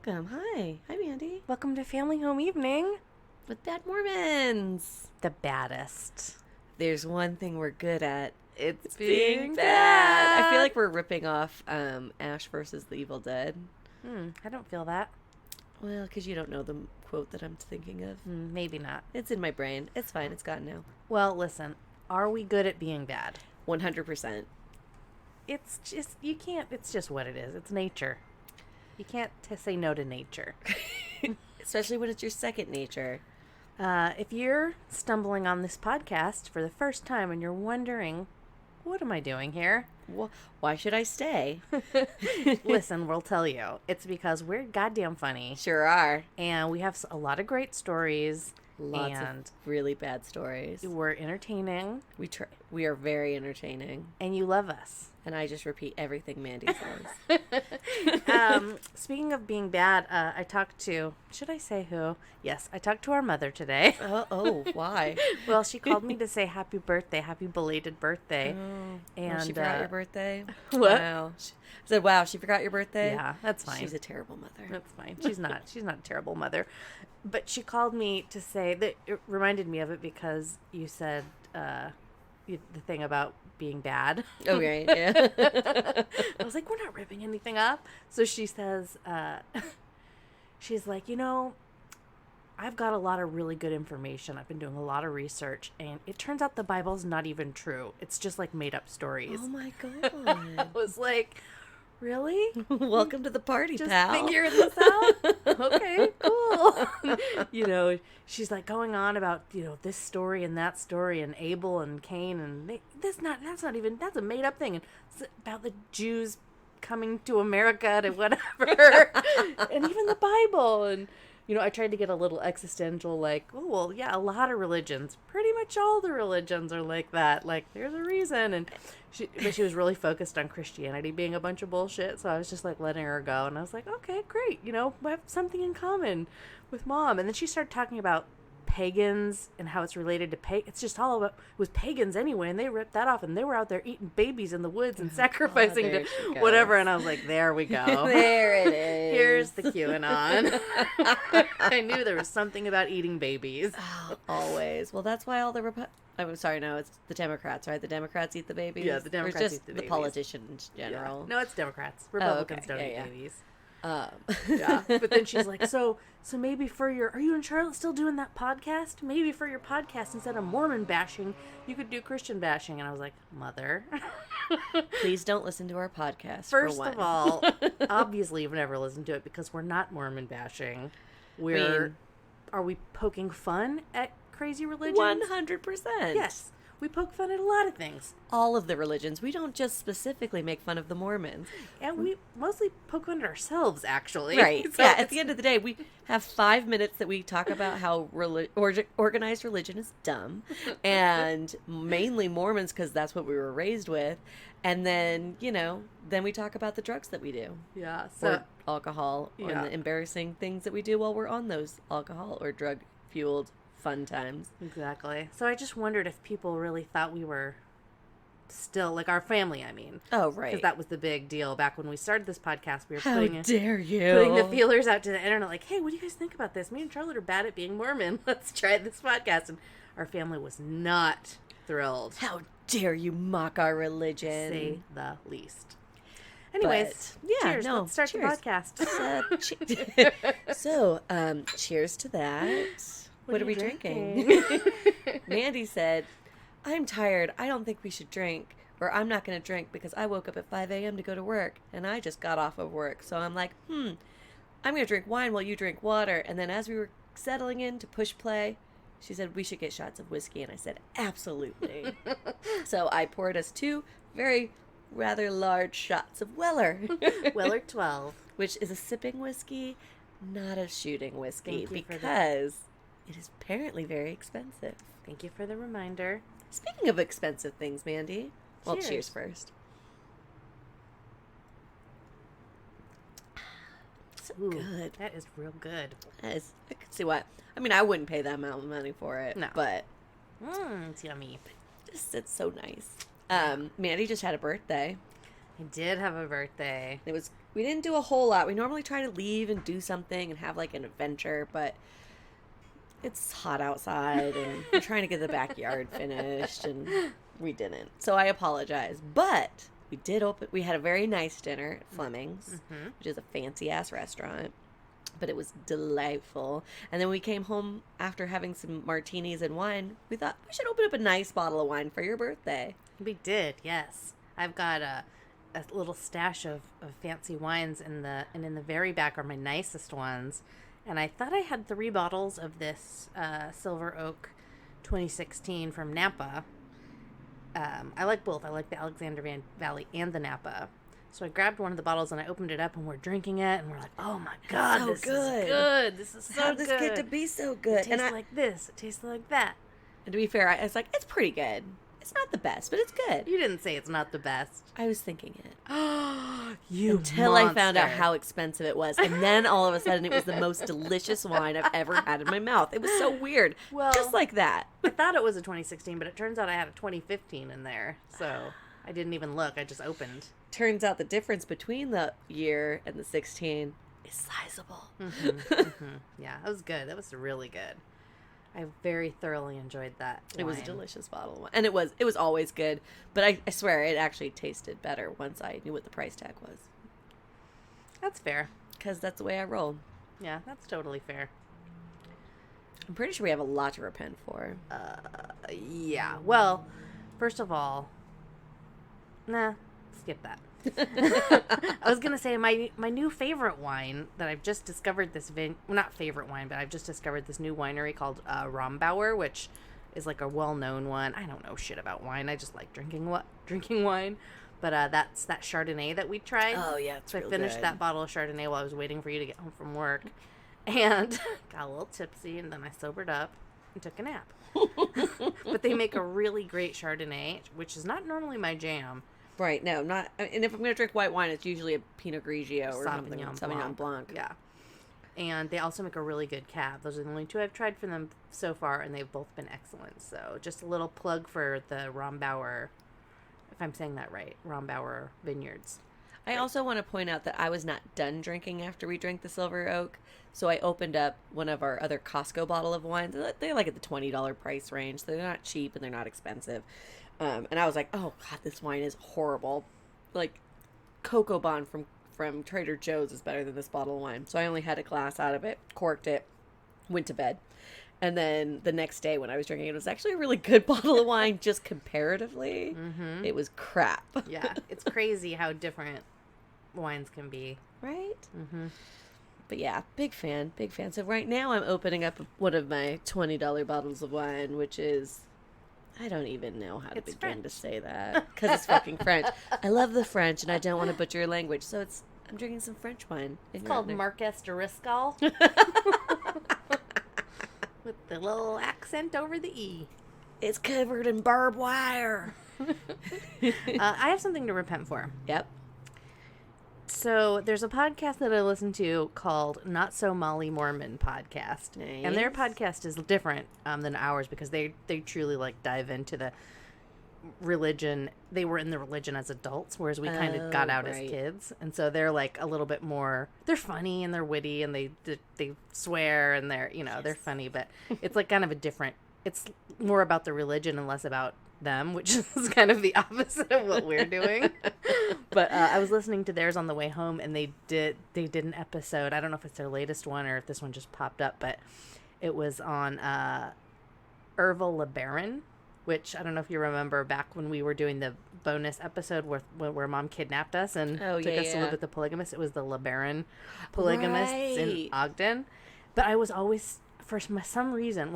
welcome. Hi, Mandy. Welcome to Family Home Evening With Bad Mormons. the baddest. There's one thing we're good at. It's Being bad. I feel like we're ripping off Ash versus the Evil Dead. I don't feel that. Well, because you don't know the quote that I'm thinking of. Maybe not. It's in my brain. It's fine. It's gone now. Well, listen, are we good at being bad? 100%. It's just, you can't, it's just what it is. It's nature. You can't say no to nature. Especially when it's your second nature. If you're stumbling on this podcast for the first time and you're wondering, what am I doing here? Well, why should I stay? Listen, we'll tell you. It's because we're goddamn funny. Sure are. And we have a lot of great stories. Lots and of really bad stories. we're entertaining. We are very entertaining. And you love us. And I just repeat everything Mandy says. Speaking of being bad, I talked to, should I say who? Yes, I talked to our mother today. Why? Well, she called me to say happy birthday, happy belated birthday. And she forgot your birthday? What? Wow. I said, wow, she forgot your birthday? Yeah, that's fine. She's a terrible mother. That's fine. She's not a terrible mother. But she called me to say that it reminded me of it because you said the thing about being bad. Okay, yeah. I was like, we're not ripping anything up. So she says, she's like, I've got a lot of really good information. I've been doing a lot of research, and it turns out the Bible's not even true. It's just like made up stories. Oh my I God. was like, really? Welcome to the party, Just pal. figuring this out? Okay, cool. She's like going on about, this story and that story and Abel and Cain and that's a made up thing. And it's about the Jews coming to America to whatever. And even the Bible. And, I tried to get a little existential, like, oh, well, yeah, a lot of religions, pretty much all the religions are like that. Like, there's a reason. But she was really focused on Christianity being a bunch of bullshit. So I was just like letting her go. And I was like, okay, great. We have something in common with Mom. And then she started talking about pagans and how it's related to it's just all about, it was pagans anyway. And they ripped that off and they were out there eating babies in the woods and sacrificing to whatever. And I was like, there we go. There it is. Here's the QAnon. I knew there was something about eating babies. Oh, always. Well, that's why all the I'm sorry, no, it's the Democrats, right? The Democrats eat the babies? Yeah, the Democrats or just eat the babies. politicians in general? Yeah. No, it's Democrats. Republicans don't eat Yeah. babies. Yeah. But then she's like, so maybe are you and Charlotte still doing that podcast? Maybe for your podcast, instead of Mormon bashing, you could do Christian bashing. And I was like, Mother. Please don't listen to our podcast. First of all, obviously you've never listened to it because we're not Mormon bashing. Are we poking fun at crazy religions? 100%. Yes. We poke fun at a lot of things. All of the religions. We don't just specifically make fun of the Mormons. And we mostly poke fun at ourselves, actually. Right. So yeah, at the end of the day, we have 5 minutes that we talk about how organized religion is dumb. And mainly Mormons, because that's what we were raised with. And then, then we talk about the drugs that we do. Yeah. Or alcohol. Or the embarrassing things that we do while we're on those alcohol or drug-fueled fun times. Exactly. So I just wondered if people really thought we were still, like our family, I mean. Oh, right. Because that was the big deal back when we started this podcast. We were How dare you? putting the feelers out to the internet like, hey, what do you guys think about this? Me and Charlotte are bad at being Mormon. Let's try this podcast. And our family was not thrilled. How dare you mock our religion? Say the least. Anyways, cheers. Let's start the podcast. So, cheers to that. What are we drinking? Mandy said, I'm tired. I don't think we should drink. Or I'm not going to drink because I woke up at 5 a.m. to go to work. And I just got off of work. So I'm like, I'm going to drink wine while you drink water. And then as we were settling in to push play, she said, we should get shots of whiskey. And I said, absolutely. So I poured us 2 rather large shots of Weller. Weller 12. Which is a sipping whiskey, not a shooting whiskey. Thank you because it is apparently very expensive. Thank you for the reminder. Speaking of expensive things, Mandy. Well, cheers first. So good. That is real good. That is, I could see what. I mean, I wouldn't pay that amount of money for it. No. But It's yummy. it's so nice. Mandy just had a birthday. I did have a birthday. We didn't do a whole lot. We normally try to leave and do something and have like an adventure, but it's hot outside and we're trying to get the backyard finished and we didn't. So I apologize. But we had a very nice dinner at Fleming's, which is a fancy ass restaurant. But it was delightful. And then we came home after having some martinis and wine. We thought we should open up a nice bottle of wine for your birthday. We did, yes. I've got a little stash of fancy wines in the very back are my nicest ones. And I thought I had 3 bottles of this Silver Oak 2016 from Napa. I like both. I like the Alexander Valley and the Napa. So I grabbed one of the bottles and I opened it up and we're drinking it and we're like, oh my God, so this good. is good. This is so How good. does this get to be so good? It tastes like this. It tastes like that. And to be fair, I was like, it's pretty good. It's not the best, but it's good. You didn't say it's not the best. I was thinking it. You Until monster. I found out how expensive it was. And then all of a sudden it was the most delicious wine I've ever had in my mouth. It was so weird. Well, just like that. I thought it was a 2016, but it turns out I had a 2015 in there. So I didn't even look. I just opened. Turns out the difference between the year and the 16 is sizable. Yeah, that was good. That was really good. I very thoroughly enjoyed that wine. It was a delicious bottle of wine. And it was always good. But I swear it actually tasted better once I knew what the price tag was. That's fair. Because that's the way I roll. Yeah, that's totally fair. I'm pretty sure we have a lot to repent for. Yeah. Well, first of all, skip that. I was gonna say my new favorite wine that I've just discovered not favorite wine, but I've just discovered this new winery called Rombauer, which is like a well-known one. I don't know shit about wine. I just like drinking wine. But that's that Chardonnay that we tried. Oh yeah, it's so real I finished good. that bottle of Chardonnay while I was waiting for you to get home from work, and got a little tipsy, and then I sobered up and took a nap. But they make a really great Chardonnay, which is not normally my jam. Right, no, not. And if I'm going to drink white wine, it's usually a Pinot Grigio or something. Sauvignon Blanc. Yeah. And they also make a really good cab. Those are the only 2 I've tried from them so far, and they've both been excellent. So just a little plug for the Rombauer, if I'm saying that right, Rombauer Vineyards. I also want to point out that I was not done drinking after we drank the Silver Oak. So I opened up one of our other Costco bottle of wines. They're like at the $20 price range. So they're not cheap and they're not expensive. And I was like, oh, God, this wine is horrible. Like, Cocoa Bond from Trader Joe's is better than this bottle of wine. So I only had a glass out of it, corked it, went to bed. And then the next day when I was drinking it, was actually a really good bottle of wine, just comparatively. Mm-hmm. It was crap. Yeah, it's crazy how different wines can be. Right? Mm-hmm. But yeah, big fan. So right now I'm opening up one of my $20 bottles of wine, which is... I don't even know how to begin French. to say that because it's fucking French. I love the French and I don't want to butcher your language, so I'm drinking some French wine. It's called Marquès de Riscal with the little accent over the E. It's covered in barbed wire. I have something to repent for. Yep. So there's a podcast that I listen to called Not So Molly Mormon Podcast. Nice. And their podcast is different than ours because they truly like dive into the religion. They were in the religion as adults, whereas we kind of got out as kids. And so they're like a little bit more, they're funny and they're witty and they swear and they're, they're funny, but it's like kind of it's more about the religion and less about them, which is kind of the opposite of what we're doing. But I was listening to theirs on the way home, and they did an episode. I don't know if it's their latest one or if this one just popped up, but it was on Ervil LeBaron, which I don't know if you remember back when we were doing the bonus episode where Mom kidnapped us and took us to live with the polygamists. It was the LeBaron polygamists in Ogden. But I was always, for some reason,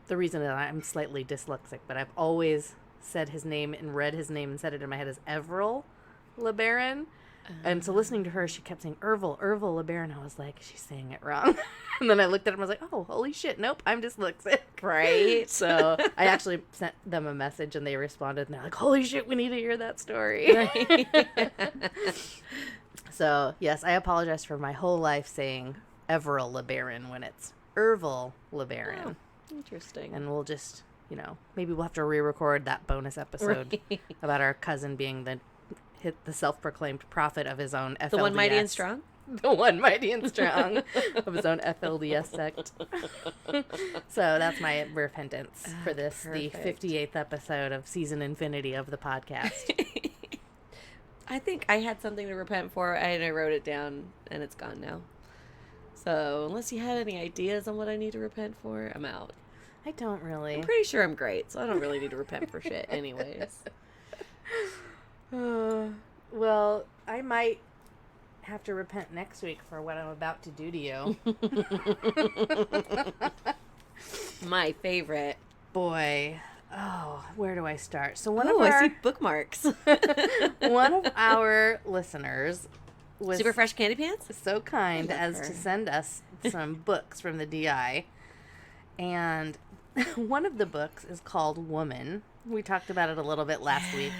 the reason that I'm slightly dyslexic, but I've always said his name and read his name and said it in my head as Everil LeBaron. And so listening to her, she kept saying Ervil LeBaron. I was like, she's saying it wrong. And then I looked at him and I was like, oh, holy shit, nope, I'm dyslexic. Right? So I actually sent them a message and they responded and they're like, holy shit, we need to hear that story. Right. So, yes, I apologize for my whole life saying Everil LeBaron when it's Ervil LeBaron. Oh. Interesting. And we'll just, maybe we'll have to re-record that bonus episode about our cousin being hit the self-proclaimed prophet of his own FLDS. The one mighty and strong? The one mighty and strong of his own FLDS sect. So that's my repentance for this, perfect. The 58th episode of Season Infinity of the podcast. I think I had something to repent for, and I wrote it down, and it's gone now. So unless you had any ideas on what I need to repent for, I'm out. I don't really. I'm pretty sure I'm great, so I don't really need to repent for shit anyways. Well, I might have to repent next week for what I'm about to do to you. My favorite. Boy. Oh, where do I start? So I see bookmarks. One of our listeners was Super Fresh Candy Pants? So kind as to send us some books from the DI. And one of the books is called Woman. We talked about it a little bit last week.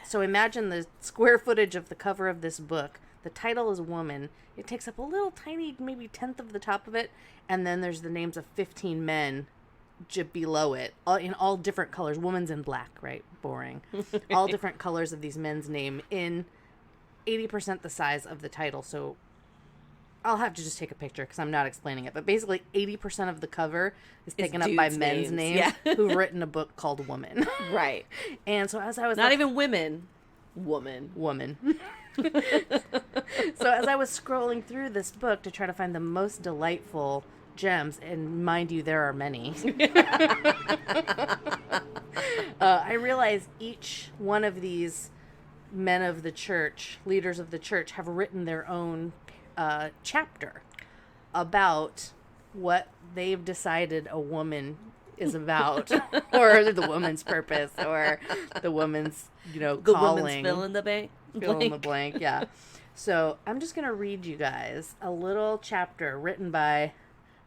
So imagine the square footage of the cover of this book. The title is Woman. It takes up a little tiny, maybe tenth of the top of it. And then there's the names of 15 men below it, in all different colors. Woman's in black, right? Boring. All different colors of these men's name in 80% the size of the title. So I'll have to just take a picture because I'm not explaining it. But basically 80% of the cover is taken up by men's names who've written a book called Woman. Right. And so as I was... Not even women. Woman. So as I was scrolling through this book to try to find the most delightful gems, and mind you, there are many, I realized each one of these men of the church, leaders of the church, have written their own chapter about what they've decided a woman is about, or the woman's purpose, or the woman's, calling. The woman's fill in the blank. Fill in the blank, yeah. So I'm just going to read you guys a little chapter written by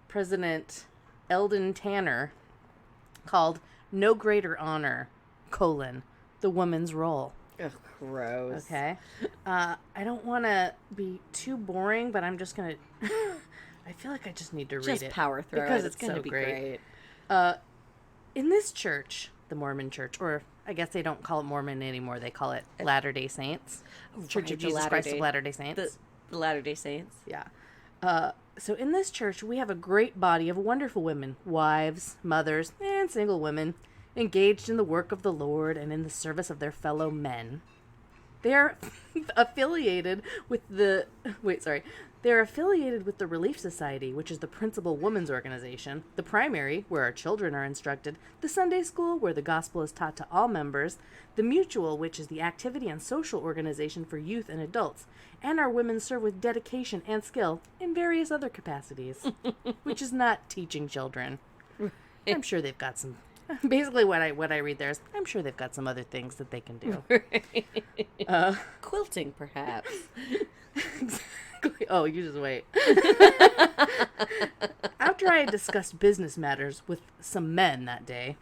President Eldon Tanner called No Greater Honor, the Woman's Role. Ugh, gross. Okay. I don't want to be too boring, but I'm just going to... I feel like I just need to read it. Just power through because it. It's going to be great. In this church, the Mormon church, or I guess they don't call it Mormon anymore. They call it Latter-day Saints. Church of Jesus Christ of Latter-day Saints. The Latter-day Saints. Yeah. So in this church, we have a great body of wonderful women, wives, mothers, and single women, engaged in the work of the Lord and in the service of their fellow men. They are affiliated with the Relief Society, which is the principal women's organization, the primary, where our children are instructed, the Sunday school, where the gospel is taught to all members, the mutual, which is the activity and social organization for youth and adults, and our women serve with dedication and skill in various other capacities, which is not teaching children. I'm sure they've got some... Basically, what I read there is, I'm sure they've got some other things that they can do. Quilting, perhaps. Exactly. Oh, you just wait. After I had discussed business matters with some men that day,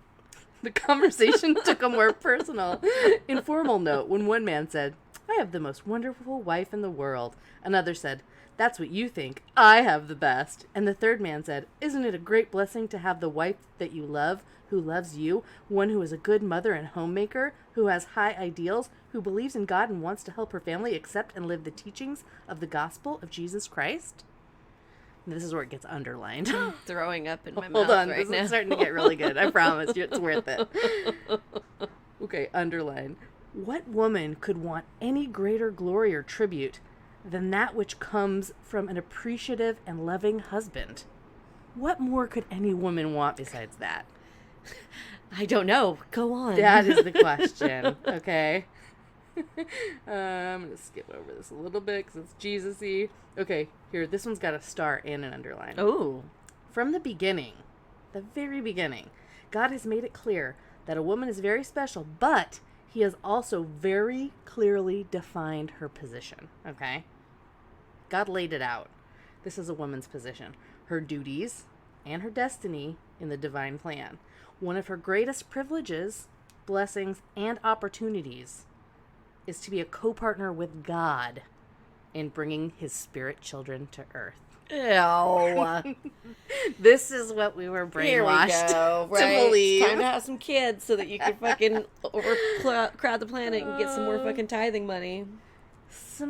the conversation took a more personal, informal note when one man said, I have the most wonderful wife in the world. Another said, that's what you think. I have the best. And the third man said, isn't it a great blessing to have the wife that you love, who loves you, one who is a good mother and homemaker, who has high ideals, who believes in God and wants to help her family accept and live the teachings of the gospel of Jesus Christ? And this is where it gets underlined. Throwing up in my mouth Hold on, right this now. is starting to get really good. I promise you it's worth it. Okay, underline. What woman could want any greater glory or tribute than that which comes from an appreciative and loving husband? What more could any woman want besides that? I don't know. Go on. That is the question, okay? I'm going to skip over this a little bit because it's Jesus-y. Okay, here, this one's got a star and an underline. Oh. From the beginning, the very beginning, God has made it clear that a woman is very special, but he has also very clearly defined her position, okay? God laid it out. This is a woman's position. Her duties and her destiny in the divine plan. One of her greatest privileges, blessings, and opportunities is to be a co-partner with God in bringing his spirit children to earth. Ew. This is what we were brainwashed Here we go, right? to believe. It's time to have some kids so that you can fucking overcrowd the planet and get some more fucking tithing money.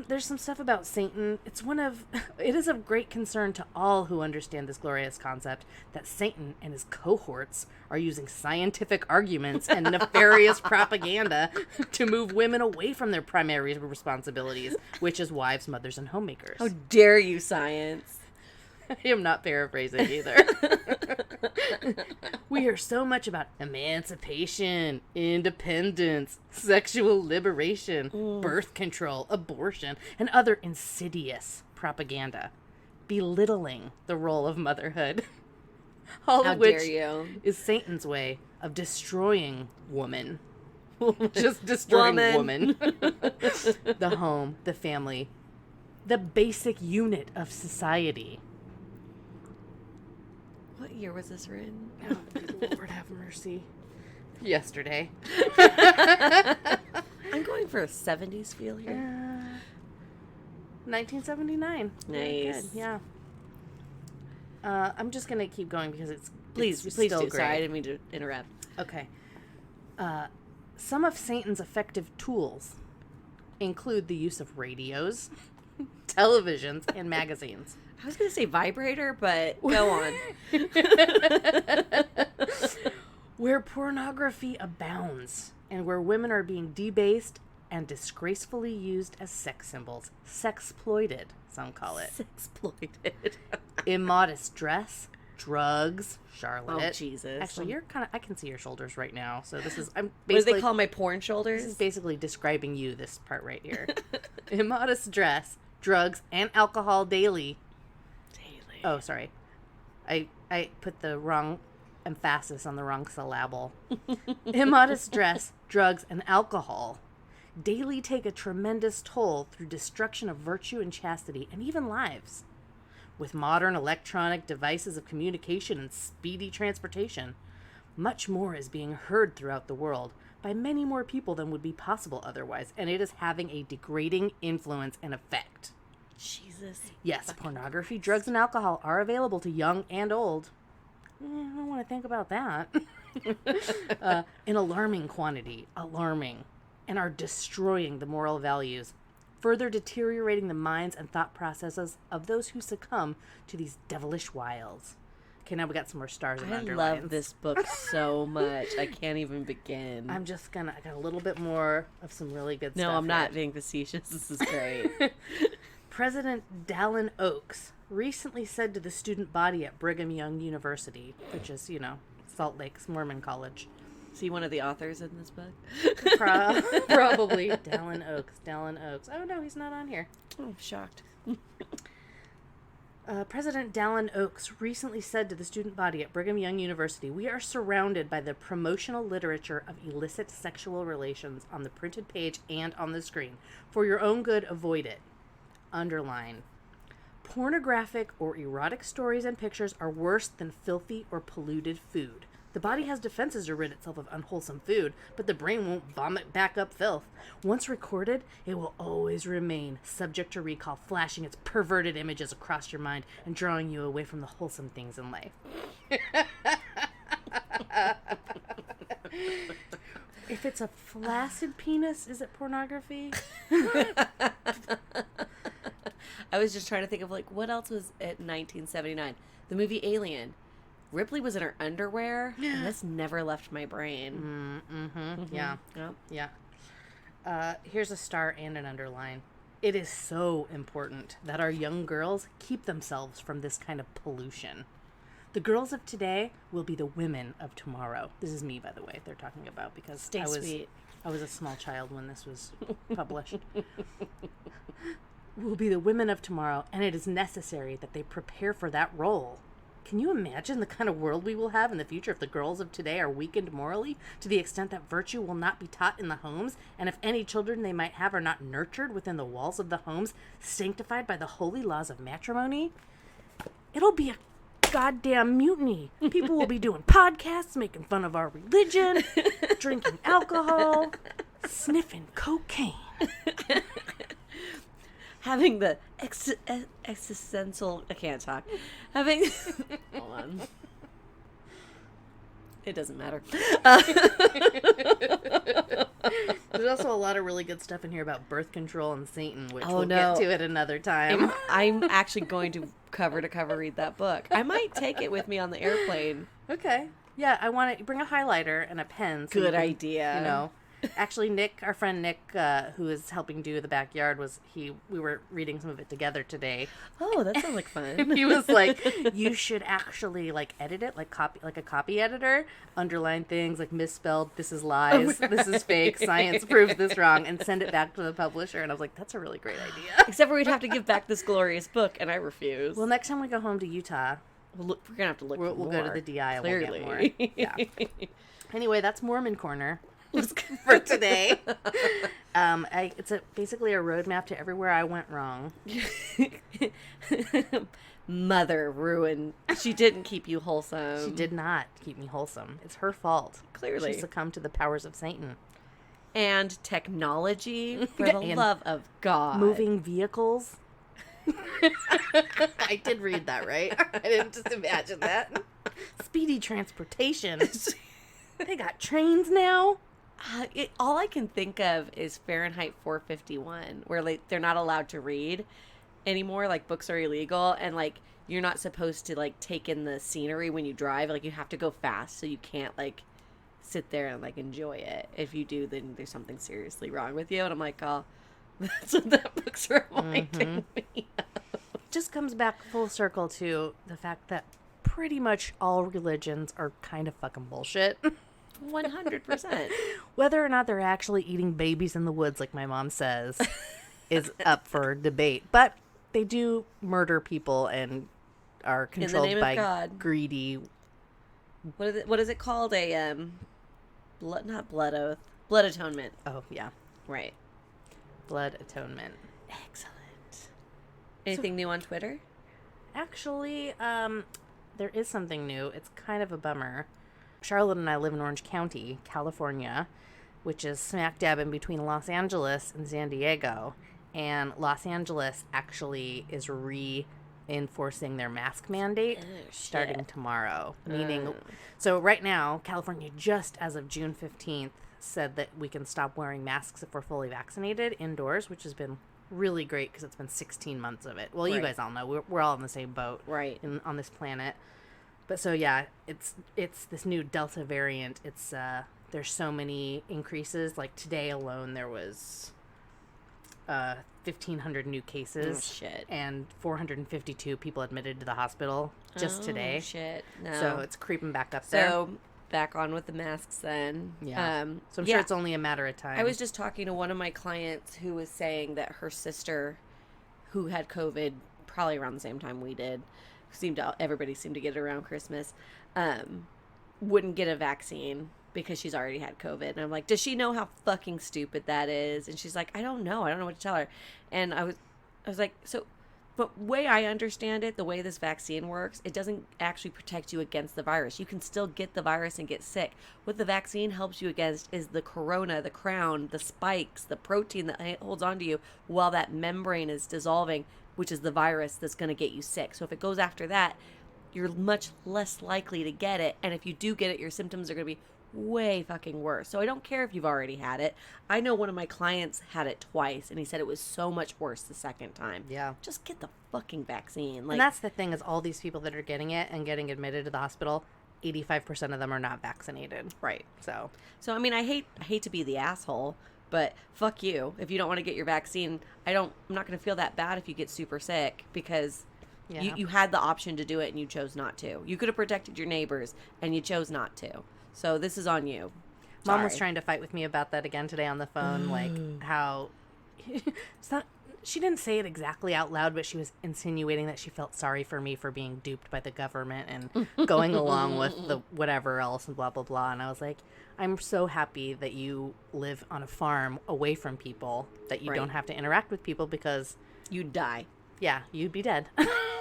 There's some stuff about Satan. It is of great concern to all who understand this glorious concept that Satan and his cohorts are using scientific arguments and nefarious propaganda to move women away from their primary responsibilities, which is wives, mothers, and homemakers. How dare you, science? I am not paraphrasing either. We hear so much about emancipation, independence, sexual liberation, birth control, abortion, and other insidious propaganda, belittling the role of motherhood. All of which is Satan's way of destroying woman. Just destroying woman. The home, the family, the basic unit of society. What year was this written? Oh, Lord have mercy. Yesterday. I'm going for a 70s feel here. 1979. Nice. Good. Yeah. I'm just going to keep going because Please still do. great. Sorry, I didn't mean to interrupt. Okay. Some of Satan's effective tools include the use of radios, televisions, and magazines. I was going to say vibrator, but go on. Where pornography abounds and where women are being debased and disgracefully used as sex symbols. Sexploited, some call it. Sexploited. Immodest dress, drugs, Charlotte. Oh, Jesus. Actually, I can see your shoulders right now. So this is, What do they call my porn shoulders? This is basically describing you, this part right here. Immodest dress, drugs, and alcohol daily. Oh, sorry. I put the wrong emphasis on the wrong syllable. Immodest dress, drugs, and alcohol daily take a tremendous toll through destruction of virtue and chastity, and even lives. With modern electronic devices of communication and speedy transportation, much more is being heard throughout the world by many more people than would be possible otherwise, and it is having a degrading influence and effect. Jesus. Yes, pornography, drugs, and alcohol are available to young and old. I don't want to think about that. In alarming quantity, and are destroying the moral values, further deteriorating the minds and thought processes of those who succumb to these devilish wiles. Okay, now we got some more stars and underlines. I love this book so much. I can't even begin. I got a little bit more of some really good stuff. No, I'm not being facetious. This is great. President Dallin Oaks recently said to the student body at Brigham Young University, which is, Salt Lake's Mormon college. Is he one of the authors in this book? Probably. Dallin Oaks. Oh, no, he's not on here. Oh, I'm shocked. President Dallin Oaks recently said to the student body at Brigham Young University, "We are surrounded by the promotional literature of illicit sexual relations on the printed page and on the screen. For your own good, avoid it." Underline. Pornographic or erotic stories and pictures are worse than filthy or polluted food. The body has defenses to rid itself of unwholesome food, but the brain won't vomit back up filth. Once recorded, it will always remain subject to recall, flashing its perverted images across your mind and drawing you away from the wholesome things in life. If it's a flaccid penis, is it pornography? I was just trying to think of, what else was at 1979? The movie Alien. Ripley was in her underwear, and this never left my brain. Yeah. Here's a star and an underline. It is so important that our young girls keep themselves from this kind of pollution. The girls of today will be the women of tomorrow. This is me, by the way, they're talking about, because I was a small child when this was published. Will be the women of tomorrow, and it is necessary that they prepare for that role. Can you imagine the kind of world we will have in the future if the girls of today are weakened morally to the extent that virtue will not be taught in the homes, and if any children they might have are not nurtured within the walls of the homes, sanctified by the holy laws of matrimony? It'll be a goddamn mutiny. People will be doing podcasts, making fun of our religion, drinking alcohol, sniffing cocaine. having the existential, I can't talk, having, hold on. It doesn't matter. There's also a lot of really good stuff in here about birth control and Satan, which Oh, we'll no. get to at another time. I'm actually going to cover read that book. I might take it with me on the airplane. Okay. Yeah, I want to bring a highlighter and a pen. So Good you can, idea. You know, actually, Nick, our friend Nick, who is helping do the backyard, we were reading some of it together today. Oh, that sounds like fun. He was like, "You should actually edit it like a copy editor, underline things like misspelled. This is lies. This is fake. Science proves this wrong, and send it back to the publisher." And I was like, "That's a really great idea." Except for we'd have to give back this glorious book, and I refuse. Well, next time we go home to Utah, we're gonna have to look. we'll go to the DI. Clearly, and we'll get more. Yeah. Anyway, that's Mormon Corner for today. It's basically a roadmap to everywhere I went wrong. Mother ruined. She didn't keep you wholesome. She did not keep me wholesome. It's her fault. Clearly. She succumbed to the powers of Satan. And technology, for the And love of God. Moving vehicles. I did read that, right? I didn't just imagine that. Speedy transportation. They got trains now. All I can think of is Fahrenheit 451, where they're not allowed to read anymore. Like, books are illegal, and you're not supposed to take in the scenery when you drive. You have to go fast, so you can't sit there and enjoy it. If you do, then there's something seriously wrong with you. And I'm like, oh, that's what that book's reminding me of. Just comes back full circle to the fact that pretty much all religions are kind of fucking bullshit. 100%. Whether or not they're actually eating babies in the woods, like my mom says, is up for debate. But they do murder people and are controlled by God. greedy. What is it called? Not blood oath. Blood atonement. Oh, yeah. Right. Blood atonement. Excellent. Anything new on Twitter? Actually, there is something new. It's kind of a bummer. Charlotte and I live in Orange County, California, which is smack dab in between Los Angeles and San Diego. And Los Angeles actually is reinforcing their mask mandate starting tomorrow. Meaning, so right now, California, just as of June 15th, said that we can stop wearing masks if we're fully vaccinated indoors, which has been really great because it's been 16 months of it. Well, you guys all know we're all in the same boat, right, on this planet. But so yeah, it's this new Delta variant. It's there's so many increases. Like today alone, there was 1,500 new cases, and 452 people admitted to the hospital just today. Shit, no. So it's creeping back up there. So back on with the masks then. Yeah. So I'm sure it's only a matter of time. I was just talking to one of my clients who was saying that her sister, who had COVID probably around the same time we did, everybody seemed to get it around Christmas, wouldn't get a vaccine because she's already had COVID. And I'm like, does she know how fucking stupid that is? And she's like, I don't know what to tell her. And I was like, so, but way I understand it, the way this vaccine works, it doesn't actually protect you against the virus. You can still get the virus and get sick. What the vaccine helps you against is the corona, the crown, the spikes, the protein that holds onto you while that membrane is dissolving, which is the virus that's going to get you sick. So if it goes after that, you're much less likely to get it. And if you do get it, your symptoms are going to be way fucking worse. So I don't care if you've already had it. I know one of my clients had it twice, and he said it was so much worse the second time. Yeah. Just get the fucking vaccine. And that's the thing, is all these people that are getting it and getting admitted to the hospital, 85% of them are not vaccinated. Right. So I mean, I hate to be the asshole, but fuck you. If you don't want to get your vaccine, I'm not going to feel that bad if you get super sick, because you had the option to do it and you chose not to. You could have protected your neighbors and you chose not to. So this is on you. Mom was trying to fight with me about that again today on the phone, like how she didn't say it exactly out loud, but she was insinuating that she felt sorry for me for being duped by the government and going along with the whatever else and blah, blah, blah. And I was like, I'm so happy that you live on a farm away from people, that you don't have to interact with people, because you'd die. Yeah, you'd be dead.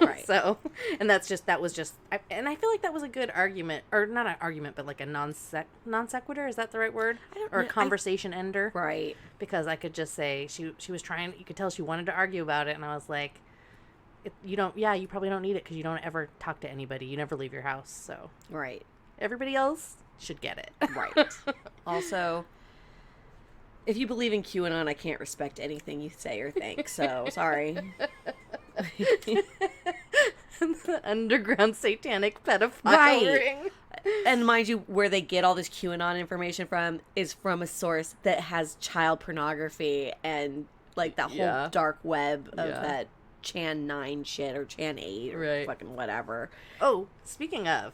Right. So, and that was just, and I feel like that was a good argument, or not an argument, but like a non sequitur. Is that the right word? Or a conversation ender? Right. Because I could just say she was trying. You could tell she wanted to argue about it, and I was like, you probably don't need it because you don't ever talk to anybody. You never leave your house, so Right. everybody else should get it. Right. Also, if you believe in QAnon, I can't respect anything you say or think. So sorry. The underground satanic pedophile ring. And mind you, where they get all this QAnon information from is from a source that has child pornography and like that whole dark web of that Chan 9 shit or Chan 8 or fucking whatever. Oh, speaking of,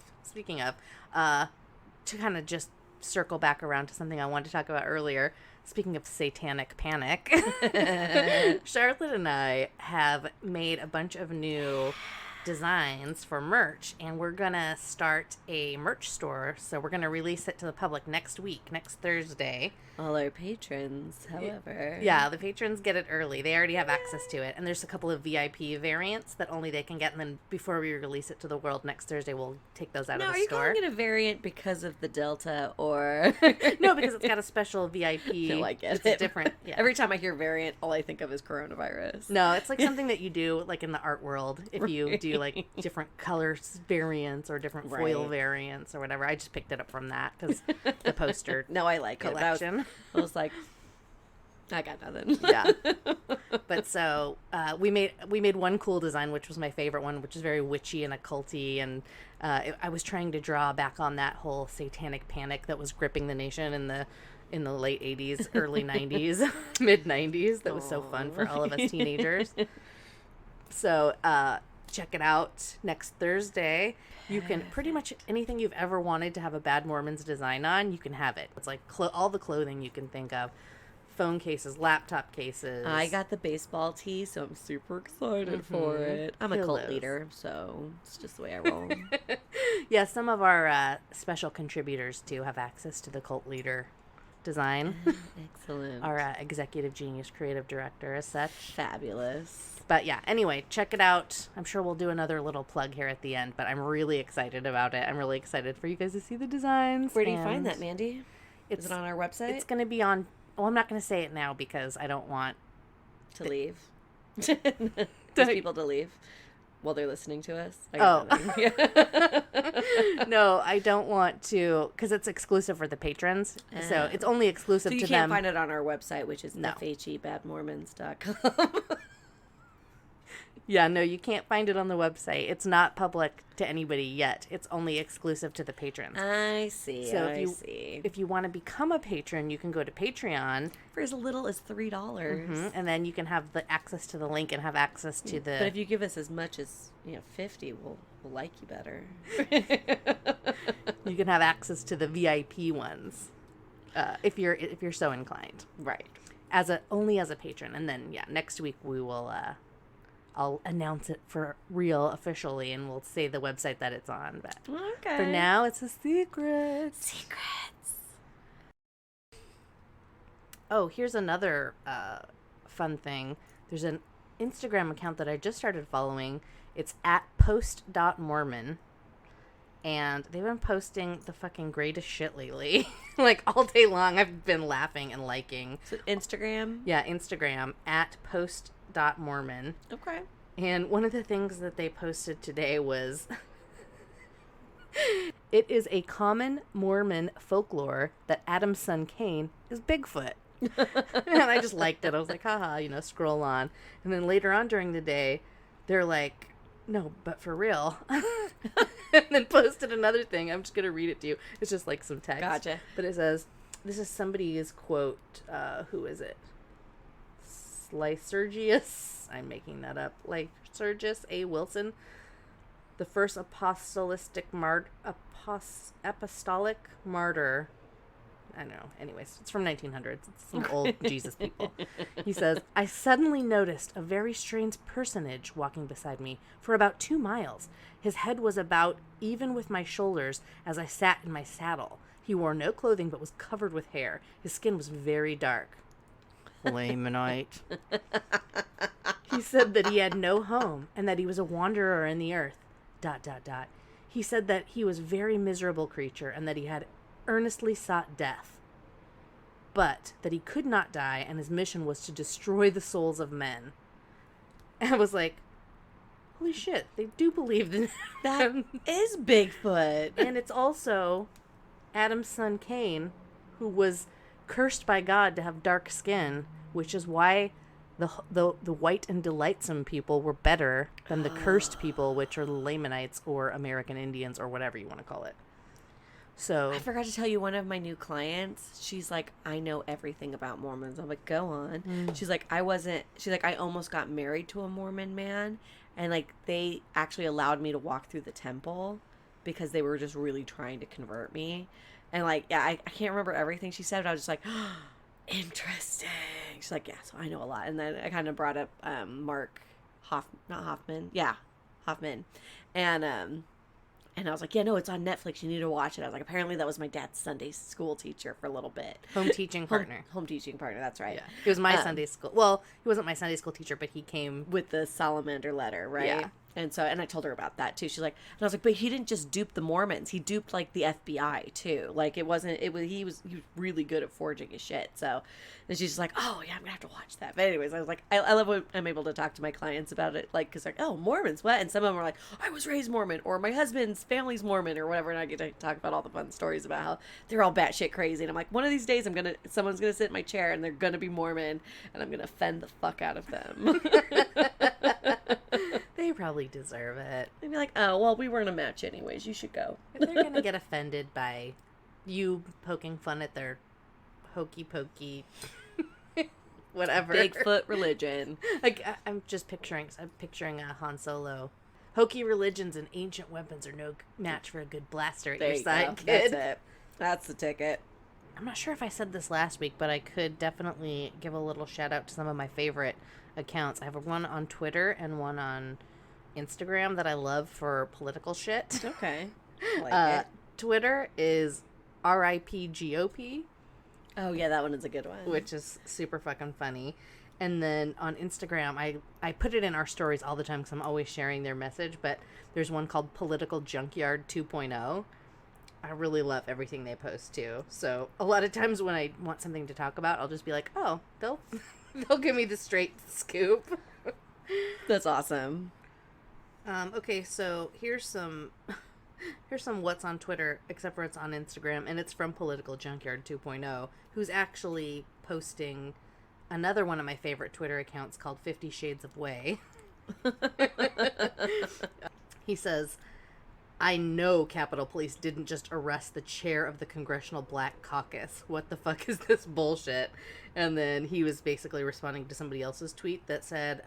to kind of just circle back around to something I wanted to talk about earlier. Speaking of satanic panic, Charlotte and I have made a bunch of new designs for merch, and we're gonna start a merch store. So we're gonna release it to the public next Thursday. All our patrons, however. Yeah, the patrons get it early. They already have access to it. And there's a couple of VIP variants that only they can get. And then before we release it to the world next Thursday, we'll take those out of the store. Now, are you calling it a variant because of the Delta or... No, because it's got a special VIP. No, I get it's it. Different. Yeah. Every time I hear variant, all I think of is coronavirus. No, it's like something that you do like in the art world. If you do like different color variants or different foil variants or whatever. I just picked it up from that because the poster No, I like collection. I was like, I got nothing. Yeah. But so we made one cool design, which was my favorite one, which is very witchy and occulty, and I was trying to draw back on that whole satanic panic that was gripping the nation in the late 80s, early 90s, mid 90s. That was so fun for all of us teenagers. So check it out next Thursday. You can pretty much anything you've ever wanted to have a Bad Mormons design on, you can have it. It's like all the clothing you can think of. Phone cases, laptop cases. I got the baseball tee, so I'm super excited for it. I'm a cult leader, so it's just the way I roll. Yeah, some of our special contributors, too, have access to the cult leader design. Excellent. Our executive genius creative director as such. Fabulous. But yeah, anyway, check it out. I'm sure we'll do another little plug here at the end, but I'm really excited about it. I'm really excited for you guys to see the designs. Where do you find that, Mandy? Is it on our website? It's going to be on... Well, I'm not going to say it now because I don't want... To leave? Those people to leave while they're listening to us? No, I don't want to... Because it's exclusive for the patrons. So it's only exclusive to them. So you can't find it on our website, which is FHEBadmormons.com. Yeah, no, you can't find it on the website. It's not public to anybody yet. It's only exclusive to the patrons. I see. So if you want to become a patron, you can go to Patreon for as little as $3, and then you can have the access to the link and have access to the. But if you give us as much as $50, we'll like you better. You can have access to the VIP ones, if you're so inclined. Right. Only as a patron, and then next week we will. I'll announce it for real officially, and we'll say the website that it's on. But for now, it's a secret. Secrets. Oh, here's another fun thing. There's an Instagram account that I just started following. It's at post.mormon. And they've been posting the fucking greatest shit lately. Like, all day long, I've been laughing and liking. So Instagram? Yeah, Instagram, at post.mormon. Okay. And one of the things that they posted today was... It is a common Mormon folklore that Adam's son Cain is Bigfoot. And I just liked it. I was like, haha, scroll on. And then later on during the day, they're like, no, but for real. And then posted another thing. I'm just going to read it to you. It's just like some text. Gotcha. But it says, this is somebody's quote. Who is it? Lycurgus. I'm making that up. Lycurgus A. Wilson. The first apostolic martyr. I don't know. Anyways, it's from 1900s. It's some old Jesus people. He says, I suddenly noticed a very strange personage walking beside me for about 2 miles. His head was about even with my shoulders as I sat in my saddle. He wore no clothing but was covered with hair. His skin was very dark. Lamanite. He said that he had no home and that he was a wanderer in the earth. ... He said that he was a very miserable creature and that he had earnestly sought death, but that he could not die and his mission was to destroy the souls of men. And I was like, holy shit, they do believe that. That is Bigfoot. And it's also Adam's son Cain, who was cursed by God to have dark skin, which is why the white and delightsome people were better than the cursed people, which are the Lamanites or American Indians or whatever you want to call it. So I forgot to tell you, one of my new clients, she's like, I know everything about Mormons. I'm like, go on. She's like, I almost got married to a Mormon man, and like they actually allowed me to walk through the temple because they were just really trying to convert me. And like, yeah, I can't remember everything she said, but I was just like, oh, interesting. She's like, yeah, so I know a lot. And then I kind of brought up Mark Hoffman. And I was like, yeah, no, it's on Netflix. You need to watch it. I was like, apparently that was my dad's Sunday school teacher for a little bit. Home teaching partner. Home teaching partner, that's right. Yeah. He was my Sunday school. Well, he wasn't my Sunday school teacher, but he came with the salamander letter, right? Yeah. And I told her about that too. She's like, and I was like, but he didn't just dupe the Mormons. He duped like the FBI too. Like he was really good at forging his shit. So then she's just like, oh yeah, I'm gonna have to watch that. But anyways, I was like, I love when I'm able to talk to my clients about it. Like, cause like, oh, Mormons, what? And some of them are like, I was raised Mormon, or my husband's family's Mormon, or whatever. And I get to talk about all the fun stories about how they're all batshit crazy. And I'm like, one of these days someone's gonna sit in my chair and they're gonna be Mormon and I'm gonna offend the fuck out of them. They probably deserve it. They'd be like, oh, well, we weren't a match anyways. You should go. If they're going to get offended by you poking fun at their hokey pokey, whatever. Bigfoot religion. Like, I'm picturing a Han Solo. Hokey religions and ancient weapons are no match for a good blaster at your side, kid. That's it. That's the ticket. I'm not sure if I said this last week, but I could definitely give a little shout out to some of my favorite accounts. I have one on Twitter and one on Instagram that I love for political shit. Okay. I like it. Twitter is RIPGOP. Oh, yeah, that one is a good one. Which is super fucking funny. And then on Instagram, I put it in our stories all the time because I'm always sharing their message, but there's one called Political Junkyard 2.0. I really love everything they post, too. So a lot of times when I want something to talk about, I'll just be like, oh, they'll give me the straight scoop. That's awesome. Okay, so here's some what's on Twitter, except for it's on Instagram, and it's from Political Junkyard 2.0, who's actually posting another one of my favorite Twitter accounts called 50 Shades of Way. He says, I know Capitol Police didn't just arrest the chair of the Congressional Black Caucus. What the fuck is this bullshit? And then he was basically responding to somebody else's tweet that said,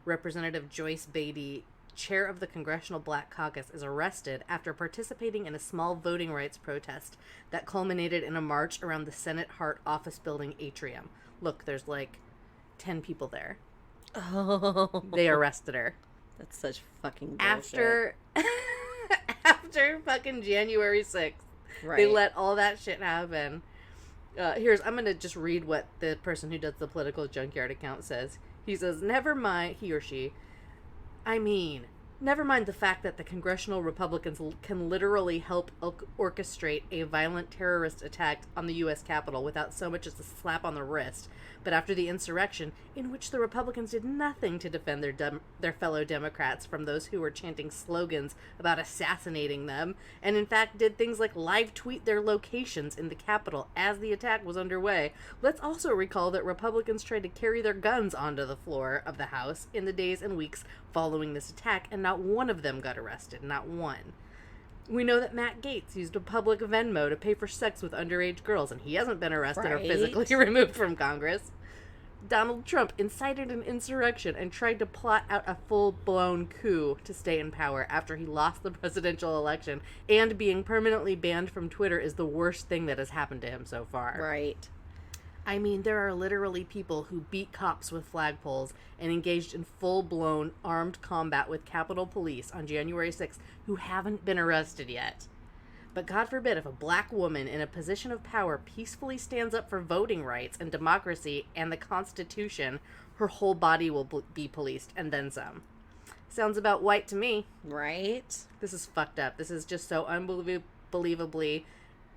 Representative Joyce Beatty, chair of the Congressional Black Caucus, is arrested after participating in a small voting rights protest that culminated in a march around the Senate Hart office building atrium. Look, there's like 10 people there. Oh. They arrested her. That's such fucking bullshit. After fucking January 6th. Right. They let all that shit happen. I'm going to just read what the person who does the Political Junkyard account says. He says, never mind the fact that the congressional Republicans can literally help orchestrate a violent terrorist attack on the U.S. Capitol without so much as a slap on the wrist. But after the insurrection, in which the Republicans did nothing to defend their fellow Democrats from those who were chanting slogans about assassinating them, and in fact did things like live tweet their locations in the Capitol as the attack was underway, let's also recall that Republicans tried to carry their guns onto the floor of the House in the days and weeks following this attack, and not one of them got arrested. Not one. We know that Matt Gaetz used a public Venmo to pay for sex with underage girls, and he hasn't been arrested or physically removed from Congress. Donald Trump incited an insurrection and tried to plot out a full-blown coup to stay in power after he lost the presidential election, and being permanently banned from Twitter is the worst thing that has happened to him so far. Right. I mean, there are literally people who beat cops with flagpoles and engaged in full-blown armed combat with Capitol Police on January 6th who haven't been arrested yet. But God forbid if a black woman in a position of power peacefully stands up for voting rights and democracy and the Constitution, her whole body will be policed, and then some. Sounds about white to me. Right? This is fucked up. This is just so unbelievably,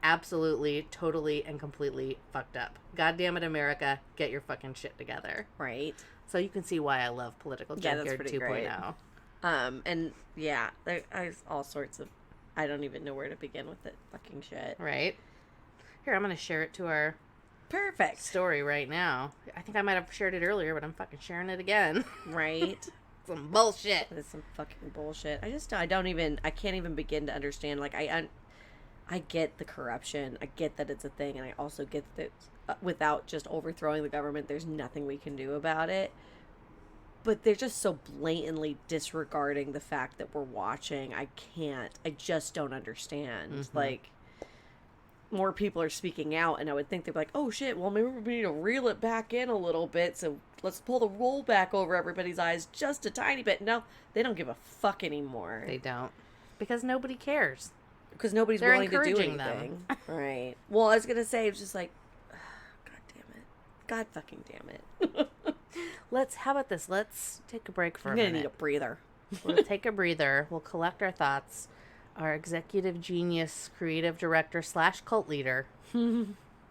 absolutely, totally, and completely fucked up. God damn it, America, get your fucking shit together. Right. So you can see why I love Political Junkyard 2.0. And yeah, there's all sorts of, I don't even know where to begin with it fucking shit. Right? Here, I'm going to share it to our Perfect story right now. I think I might have shared it earlier, but I'm fucking sharing it again. Right? Some bullshit. It's some fucking bullshit. I can't even begin to understand. Like, I get the corruption. I get that it's a thing. And I also get that without just overthrowing the government, there's nothing we can do about it. But they're just so blatantly disregarding the fact that we're watching. I just don't understand. Mm-hmm. Like, more people are speaking out, and I would think they'd be like, oh shit, well maybe we need to reel it back in a little bit, so let's pull the roll back over everybody's eyes just a tiny bit. No, they don't give a fuck anymore. They don't. Because nobody cares. Because nobody's They're willing to do encouraging anything. Right. Well, I was going to say, it's just like, God damn it. God fucking damn it. How about this? Let's take a break for I'm a going to minute. need a breather. We'll take a breather. We'll collect our thoughts. Our executive genius, creative director / cult leader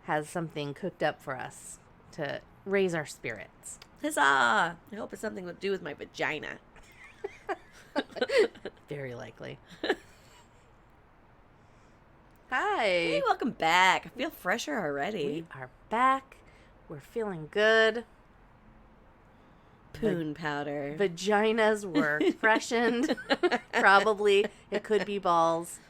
has something cooked up for us to raise our spirits. Huzzah! I hope it's something to do with my vagina. Very likely. Hi. Hey, welcome back. I feel fresher already. We are back. We're feeling good. Poon powder. Vaginas were freshened. Probably. It could be balls.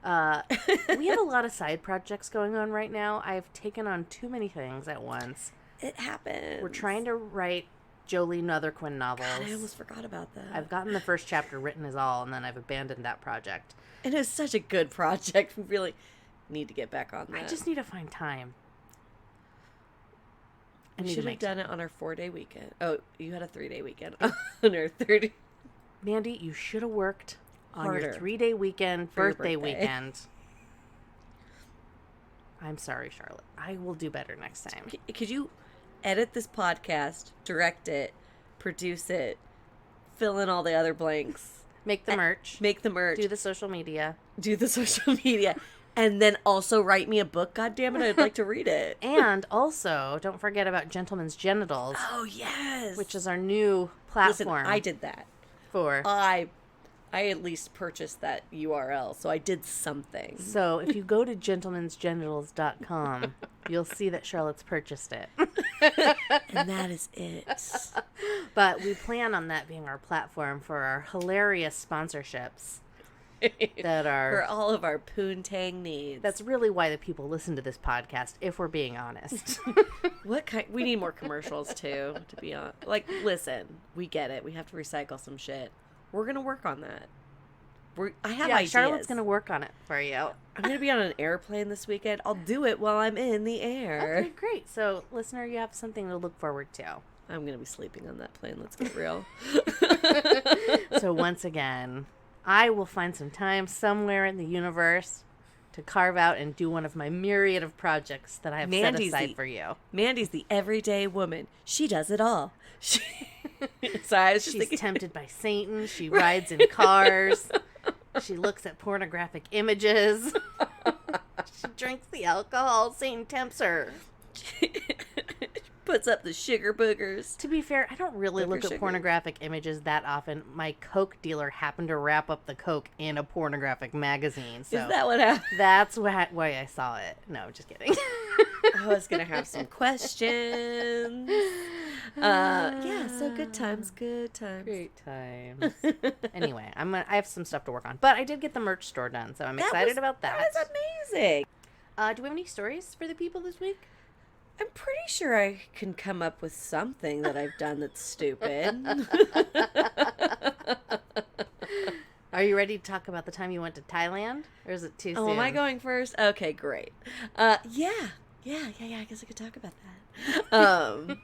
We have a lot of side projects going on right now. I've taken on too many things at once. It happens. We're trying to write Jolene Otherquin novels. God, I almost forgot about that. I've gotten the first chapter written as all, and then I've abandoned that project. And it was such a good project. We really need to get back on that. I just need to find time. We should have done it on our 4-day weekend. Oh, you had a 3-day weekend. On our 30. Mandy, you should have worked on your Harder. 3-day weekend, For your birthday birthday. weekend. I'm sorry, Charlotte. I will do better next time. Could you edit this podcast, direct it, produce it, fill in all the other blanks, Make the merch. make the merch, Do the social media. do the social media, and then also write me a book? God damn it, I'd like to read it. And also, don't forget about Gentleman's Genitals, Oh, yes. which is our new Listen, platform. I did that. for. I at least purchased that URL, so I did something. So if you go to gentlemansgenitals.com, you'll see that Charlotte's purchased it. And that is it. But we plan on that being our platform for our hilarious sponsorships that are... For all of our poontang needs. That's really why the people listen to this podcast, if we're being honest. What kind? We need more commercials too, to be honest. Like, listen, we get it. We have to recycle some shit. We're gonna work on that. I have ideas. Charlotte's going to work on it for you. I'm gonna be on an airplane this weekend. I'll do it while I'm in the air. Okay, great. So, listener, you have something to look forward to. I'm gonna be sleeping on that plane. Let's get real. So, once again, I will find some time somewhere in the universe to carve out and do one of my myriad of projects that I have set aside for you. Mandy's the everyday woman. She does it all. So I was just She's thinking, tempted by Satan. She rides in cars. She looks at pornographic images. She drinks the alcohol. Satan tempts her. puts up the sugar boogers. To be fair, I don't really look at pornographic images that often. My Coke dealer happened to wrap up the Coke in a pornographic magazine. So Is that what happened? that's why I saw it. No, just kidding. I was gonna have some questions. Yeah, so good times. Great times. Anyway, I have some stuff to work on, but I did get the merch store done, so I'm excited about that. That was amazing. Do we have any stories for the people this week? I'm pretty sure I can come up with something that I've done that's stupid. Are you ready to talk about the time you went to Thailand, or is it too soon? Oh, am I going first? Okay, great. Yeah. I guess I could talk about that.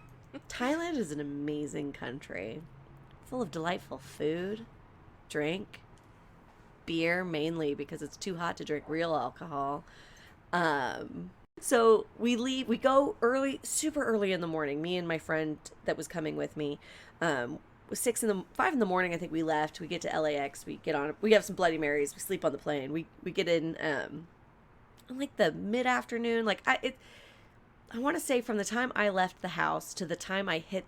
Thailand is an amazing country, full of delightful food, drink, beer mainly because it's too hot to drink real alcohol. So we go early, super early in the morning. Me and my friend that was coming with me, was 5 in the morning. I think we left. We get to LAX. We get on. We have some Bloody Marys. We sleep on the plane. We get in, like the mid afternoon. Like I want to say from the time I left the house to the time I hit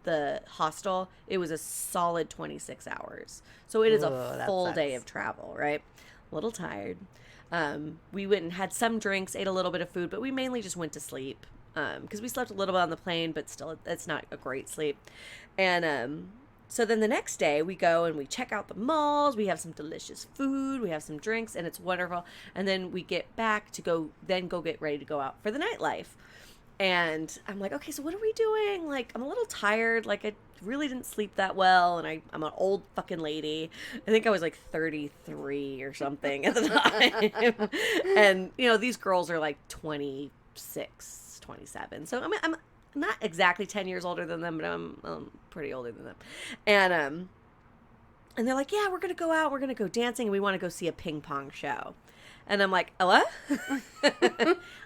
the hostel, it was a solid 26 hours. So it is a full day of travel, right? A little tired. We went and had some drinks, ate a little bit of food, but we mainly just went to sleep. Because we slept a little bit on the plane, but still, it's not a great sleep. And so then the next day, we go and we check out the malls. We have some delicious food. We have some drinks, and it's wonderful. And then we get back to go get ready to go out for the nightlife. And I'm like, okay, so what are we doing? Like, I'm a little tired. Like, I really didn't sleep that well, and I'm an old fucking lady. I think I was like 33 or something at the time. And, these girls are like 26, 27. So, I mean, I'm not exactly 10 years older than them, but I'm pretty older than them. And they're like, yeah, we're going to go out. We're going to go dancing, and we want to go see a ping pong show. And I'm like, oh, what?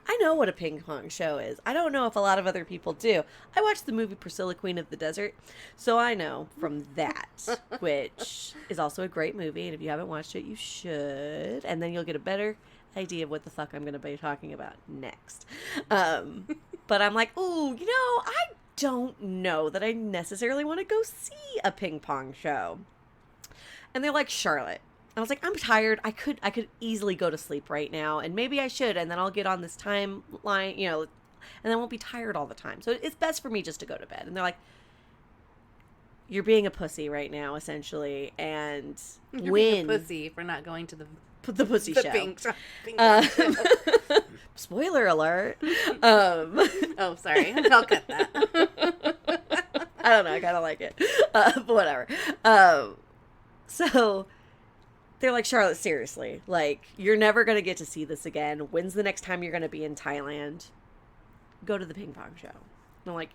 I know what a ping pong show is. I don't know if a lot of other people do. I watched the movie Priscilla, Queen of the Desert, so I know from that, which is also a great movie. And if you haven't watched it, you should. And then you'll get a better idea of what the fuck I'm going to be talking about next. But I'm like, oh, I don't know that I necessarily want to go see a ping pong show. And they're like, Charlotte. I was like, I'm tired. I could easily go to sleep right now, and maybe I should, and then I'll get on this timeline, and then I won't be tired all the time. So it's best for me just to go to bed. And they're like, you're being a pussy right now, essentially, and you're being a pussy for not going to the pussy show. Ping Spoiler alert. Oh, sorry. I'll cut that. I don't know. I kind of like it. But whatever. So they're like, Charlotte, seriously, like, you're never going to get to see this again. When's the next time you're going to be in Thailand? Go to the ping pong show. And I'm like,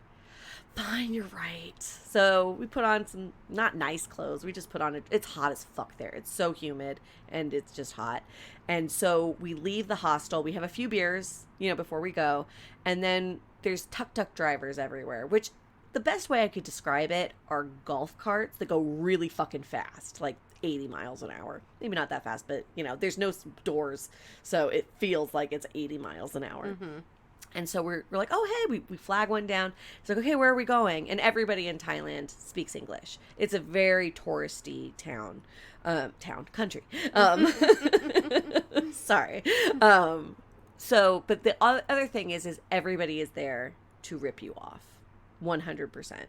fine, you're right. So we put on some not nice clothes. We just put on it's hot as fuck there. It's so humid and it's just hot. And so we leave the hostel. We have a few beers, before we go. And then there's tuk-tuk drivers everywhere, which the best way I could describe it are golf carts that go really fucking fast, like 80 miles an hour. Maybe not that fast, but, there's no doors, so it feels like it's 80 miles an hour. Mm-hmm. And so we're like, oh, hey, we flag one down. It's like, okay, where are we going? And everybody in Thailand speaks English. It's a very touristy country. Sorry. But the other thing is everybody is there to rip you off. 100%.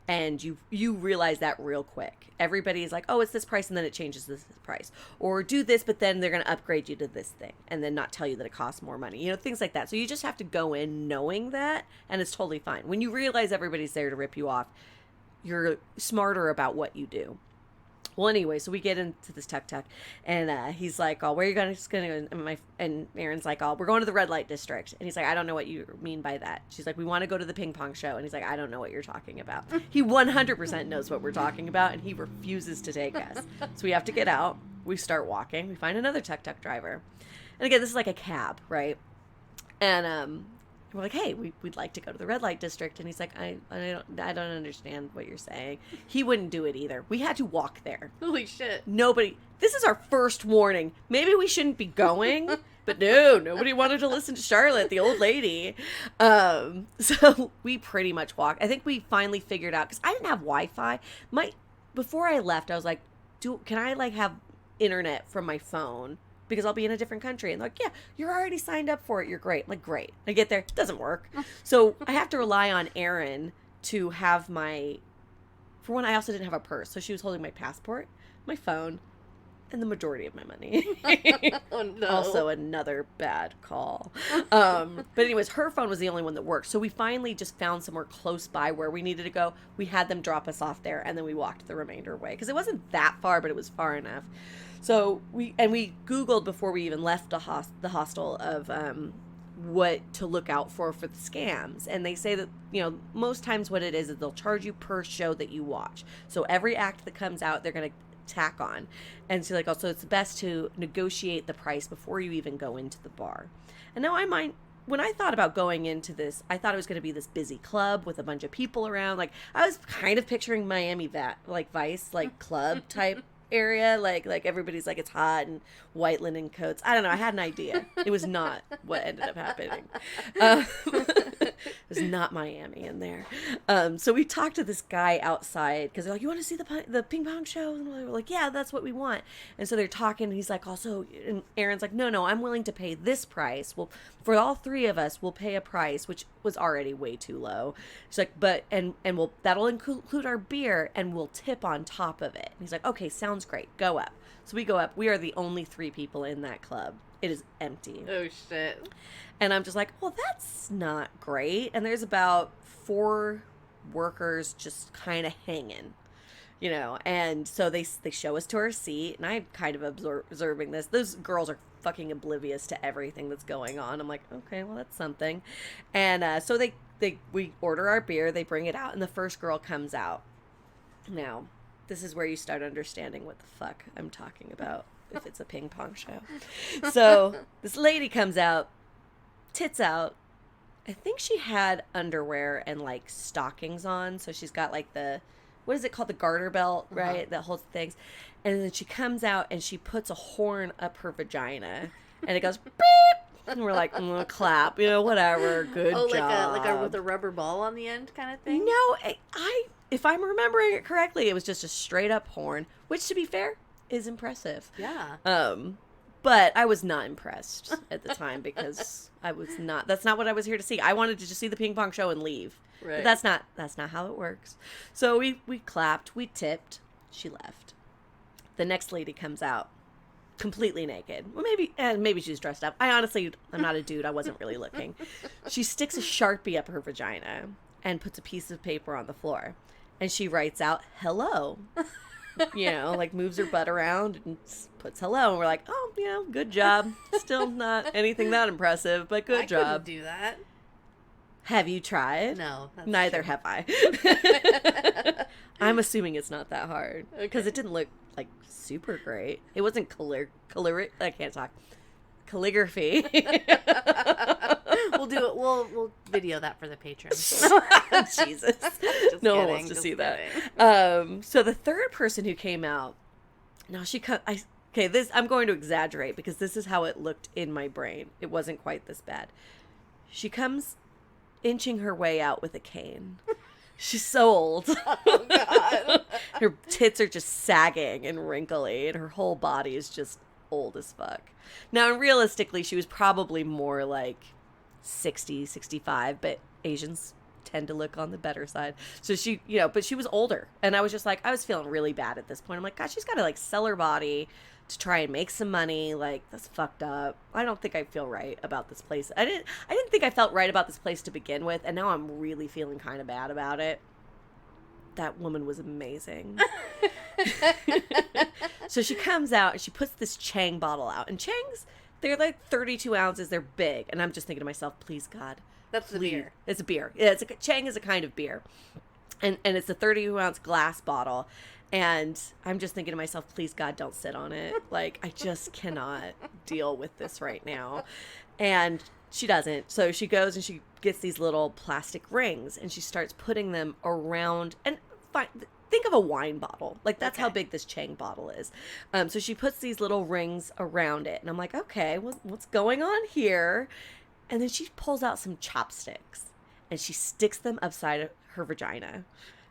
And you realize that real quick. Everybody is like, oh, it's this price, and then it changes this price. Or do this, but then they're going to upgrade you to this thing, and then not tell you that it costs more money. Things like that. So you just have to go in knowing that, and it's totally fine. When you realize everybody's there to rip you off, you're smarter about what you do. Well, anyway, so we get into this tuk-tuk, and he's like, oh, where are you going to go? And Aaron's like, oh, we're going to the red light district. And he's like, I don't know what you mean by that. She's like, we want to go to the ping pong show. And he's like, I don't know what you're talking about. He 100% knows what we're talking about, and he refuses to take us. So we have to get out. We start walking. We find another tuk-tuk driver. And again, this is like a cab, right? And we're like, hey, we'd like to go to the red light district. And he's like, I don't understand what you're saying. He wouldn't do it either. We had to walk there. Holy shit. This is our first warning. Maybe we shouldn't be going. But no, nobody wanted to listen to Charlotte, the old lady. So we pretty much walked. I think we finally figured out, because I didn't have Wi-Fi. Before I left, I was like, can I have internet from my phone? Because I'll be in a different country. And they're like, yeah, you're already signed up for it. You're great. I'm like, great. I get there. It doesn't work. So I have to rely on Erin to have for one, I also didn't have a purse. So she was holding my passport, my phone, and the majority of my money. Oh, no. Also another bad call. But anyways, her phone was the only one that worked. So we finally just found somewhere close by where we needed to go. We had them drop us off there, and then we walked the remainder away. Because it wasn't that far, but it was far enough. So we Googled before we even left the hostel of what to look out for the scams. And they say that, most times what it is they'll charge you per show that you watch. So every act that comes out, they're going to tack on. And she's like, also, it's best to negotiate the price before you even go into the bar. And now when I thought about going into this, I thought it was going to be this busy club with a bunch of people around. Like, I was kind of picturing Miami Vice, like, club type area. Like everybody's like, it's hot and white linen coats. I don't know. I had an idea. It was not what ended up happening. It was not Miami in there. So we talked to this guy outside because they're like, you want to see the ping pong show? And we're like, yeah, that's what we want. And so they're talking. And he's like, also, and Aaron's like, no, I'm willing to pay this price. Well, for all three of us, we'll pay a price, which was already way too low. She's like, that'll include our beer and we'll tip on top of it. And he's like, okay, sounds great. Go up. So we go up. We are the only 3 people in that club. It is empty. Oh, shit. And I'm just like, well, that's not great. And there's about 4 workers just kind of hanging, you know. And so they show us to our seat. And I'm kind of observing this. Those girls are fucking oblivious to everything that's going on. I'm like, okay, well, that's something. And so we order our beer. They bring it out. And the first girl comes out. Now, this is where you start understanding what the fuck I'm talking about if it's a ping pong show. So this lady comes out, tits out. I think she had underwear and like stockings on. So she's got like what is it called? The garter belt, right? Uh-huh. That holds things. And then she comes out and she puts a horn up her vagina and it goes beep. And we're like, clap, you know, whatever. Good job. Like with a rubber ball on the end kind of thing? No, if I'm remembering it correctly, it was just a straight up horn, which to be fair is impressive. Yeah. But I was not impressed at the time because that's not what I was here to see. I wanted to just see the ping pong show and leave. Right. But that's not how it works. So we clapped, we tipped, she left. The next lady comes out completely naked. Well, maybe she's dressed up. I'm not a dude. I wasn't really looking. She sticks a Sharpie up her vagina and puts a piece of paper on the floor. And she writes out, hello. You know, like moves her butt around and puts hello. And we're like, oh, you know, good job. Still not anything that impressive, but good job. I couldn't do that. Have you tried? No. Neither have I. I'm assuming it's not that hard. Because it didn't look like super great. It wasn't I can't talk. Calligraphy. We'll do it. We'll video that for the patrons. Jesus. No one wants to see that. So the third person who came out, now I'm going to exaggerate because this is how it looked in my brain. It wasn't quite this bad. She comes inching her way out with a cane. She's so old. Oh, God. Her tits are just sagging and wrinkly, and her whole body is just old as fuck. Now, realistically, she was probably more like 60, 65, but Asians tend to look on the better side. So she, you know, but she was older. And I was just like, I was feeling really bad at this point. I'm like, God, she's got to like sell her body to try and make some money. Like, that's fucked up. I don't think I feel right about this place. I didn't think I felt right about this place to begin with. And now I'm really feeling kind of bad about it. That woman was amazing. So she comes out and she puts this Chang bottle out. And Chang's, they're like 32 ounces. They're big. And I'm just thinking to myself, please, God. That's the beer. It's a beer. Yeah, Chang is a kind of beer. And it's a 32-ounce glass bottle. And I'm just thinking to myself, please, God, don't sit on it. Like, I just cannot deal with this right now. And she doesn't. So she goes and she gets these little plastic rings and she starts putting them around. And think of a wine bottle. Like, that's how big this Chang bottle is. So she puts these little rings around it. And I'm like, okay, what's going on here? And then she pulls out some chopsticks and she sticks them upside her vagina.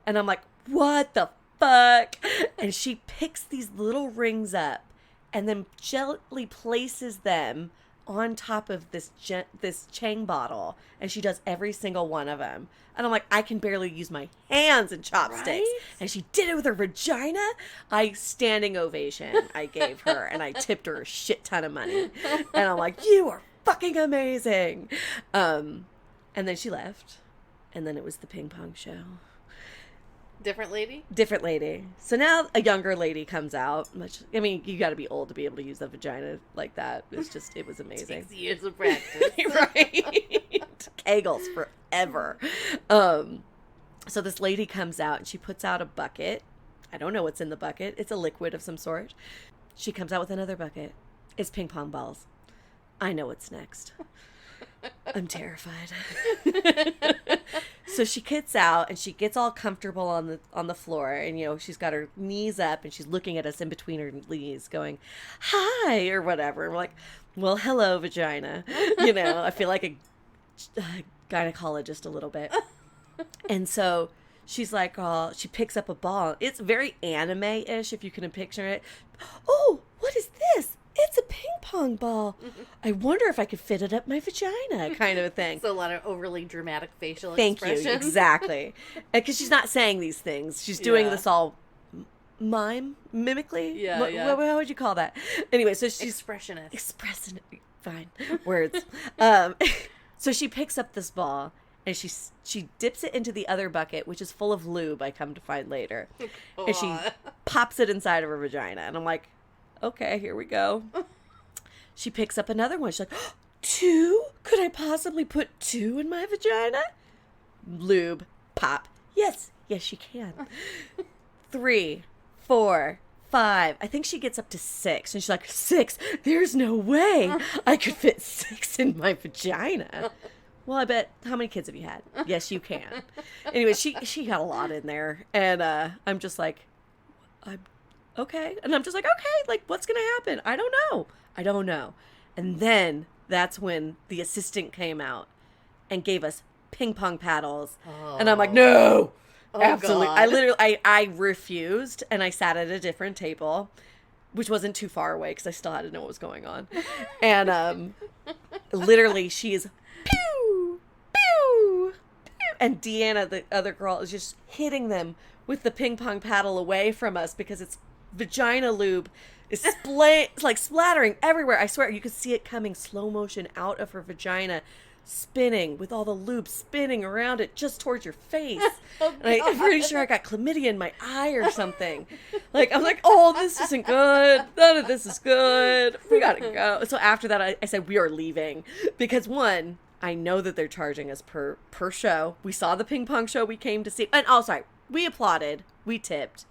And I'm like, what the fuck? And she picks these little rings up and then gently places them on top of this Chang bottle. And she does every single one of them. And I'm like, I can barely use my hands and chopsticks. Right? And she did it with her vagina. Standing ovation I gave her. And I tipped her a shit ton of money. And I'm like, you are fucking amazing. And then she left. And then it was the ping pong show. Different lady? Different lady. So now a younger lady comes out. You got to be old to be able to use a vagina like that. It was amazing. 6 years of practice. Right? Kegels forever. So this lady comes out and she puts out a bucket. I don't know what's in the bucket. It's a liquid of some sort. She comes out with another bucket. It's ping pong balls. I know what's next. I'm terrified. So she gets out and she gets all comfortable on the floor, and she's got her knees up and she's looking at us in between her knees going, "Hi," or whatever. And we're like, "Well, hello, vagina." I feel like a gynecologist a little bit. And so she's like, oh, she picks up a ball. It's very anime-ish, if you can picture it. "Oh, what is this? It's a ping pong ball. I wonder if I could fit it up my vagina," kind of a thing. So a lot of overly dramatic facial Thank expressions. you, exactly. Because she's not saying these things. She's doing this all mimically? Yeah, yeah. How would you call that? Anyway, so she's... Expressionist. Fine. Words. So she picks up this ball, and she dips it into the other bucket, which is full of lube, I come to find later. And she pops it inside of her vagina. And I'm like, okay, here we go. She picks up another one. She's like, "Oh, 2? Could I possibly put 2 in my vagina?" Lube. Pop. Yes, you can. 3, 4, 5. I think she gets up to 6. And she's like, 6? There's no way I could fit 6 in my vagina. Well, I bet. How many kids have you had? Yes, you can. Anyway, she got a lot in there. And I'm just like, okay. And I'm just like, okay, like, what's going to happen? I don't know. And then that's when the assistant came out and gave us ping pong paddles. Oh. And I'm like, no, absolutely. God. I refused, and I sat at a different table, which wasn't too far away because I still had to know what was going on. And literally she is pew, pew, pew. And Deanna, the other girl, is just hitting them with the ping pong paddle away from us because it's vagina lube is like splattering everywhere. I swear you could see it coming slow motion out of her vagina, spinning with all the lube spinning around it just towards your face. And I'm pretty sure I got chlamydia in my eye or something. Like, I'm like, oh, this isn't good. None of this is good. We gotta go. So after that, I said, we are leaving. Because one, I know that they're charging us per show. We saw the ping pong show we came to see. And sorry, we applauded. We tipped.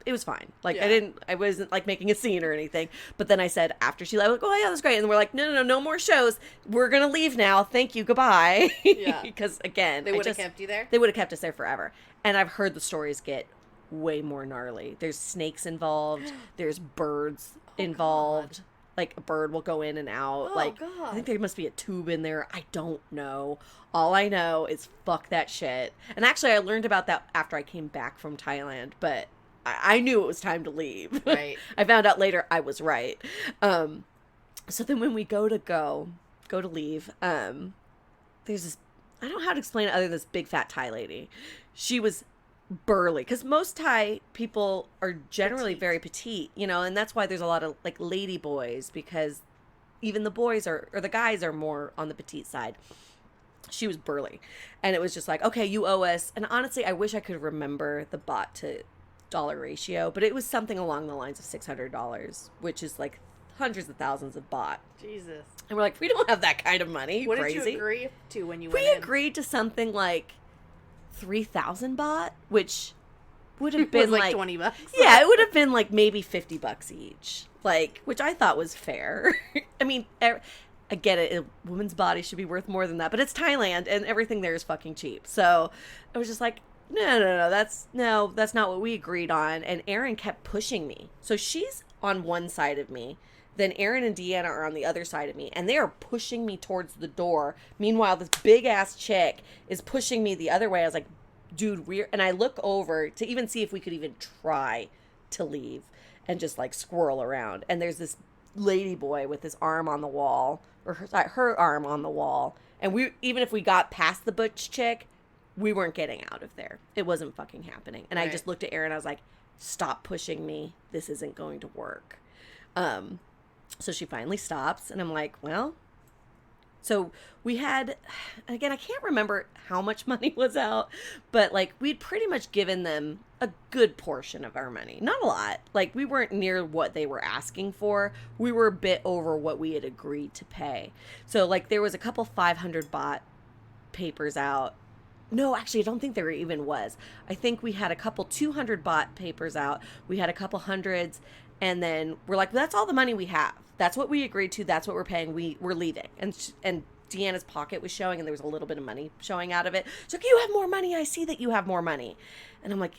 It was fine. Like, yeah. I wasn't like making a scene or anything. But then I said, after she left, like, oh yeah, that's great. And we're like, no more shows. We're going to leave now. Thank you. Goodbye. Yeah. Because again, they would have kept you there. They would have kept us there forever. And I've heard the stories get way more gnarly. There's snakes involved. There's birds involved. God. Like, a bird will go in and out. Oh, like, God. I think there must be a tube in there. I don't know. All I know is fuck that shit. And actually, I learned about that after I came back from Thailand. But I knew it was time to leave. Right. I found out later I was right. So then when we go to leave, there's this, I don't know how to explain it other than this big fat Thai lady. She was burly, because most Thai people are generally very petite, and that's why there's a lot of like lady boys, because even the boys or the guys are more on the petite side. She was burly, and it was just like, okay, you owe us. And honestly, I wish I could remember the baht to dollar ratio, but it was something along the lines of $600, which is like hundreds of thousands of baht. Jesus. And we're like, we don't have that kind of money. What crazy. Did you agree to when you went in? We agreed to something like 3,000 baht, which would have been like $20. Yeah, it would have been like maybe $50 each, like, which I thought was fair. I mean, I get it. A woman's body should be worth more than that, but it's Thailand and everything there is fucking cheap. So I was just like, no, that's not what we agreed on. And Erin kept pushing me. So she's on one side of me. Then Erin and Deanna are on the other side of me. And they are pushing me towards the door. Meanwhile, this big ass chick is pushing me the other way. I was like, dude, and I look over to even see if we could even try to leave and just like squirrel around. And there's this lady boy with his arm on the wall, or her arm on the wall. And even if we got past the butch chick, we weren't getting out of there. It wasn't fucking happening. And right. I just looked at Erin. I was like, stop pushing me. This isn't going to work. So she finally stops. And I'm like, well. So we had, again, I can't remember how much money was out. But like, we'd pretty much given them a good portion of our money. Not a lot. Like, we weren't near what they were asking for. We were a bit over what we had agreed to pay. So like, there was a couple 500 baht papers out. no, actually, I don't think there even was. I think we had a couple 200 baht papers out. We had a couple hundreds. And then we're like, well, that's all the money we have. That's what we agreed to. That's what we're paying. We're leaving. And Deanna's pocket was showing, and there was a little bit of money showing out of it. She's like, you have more money. I see that you have more money. And I'm like,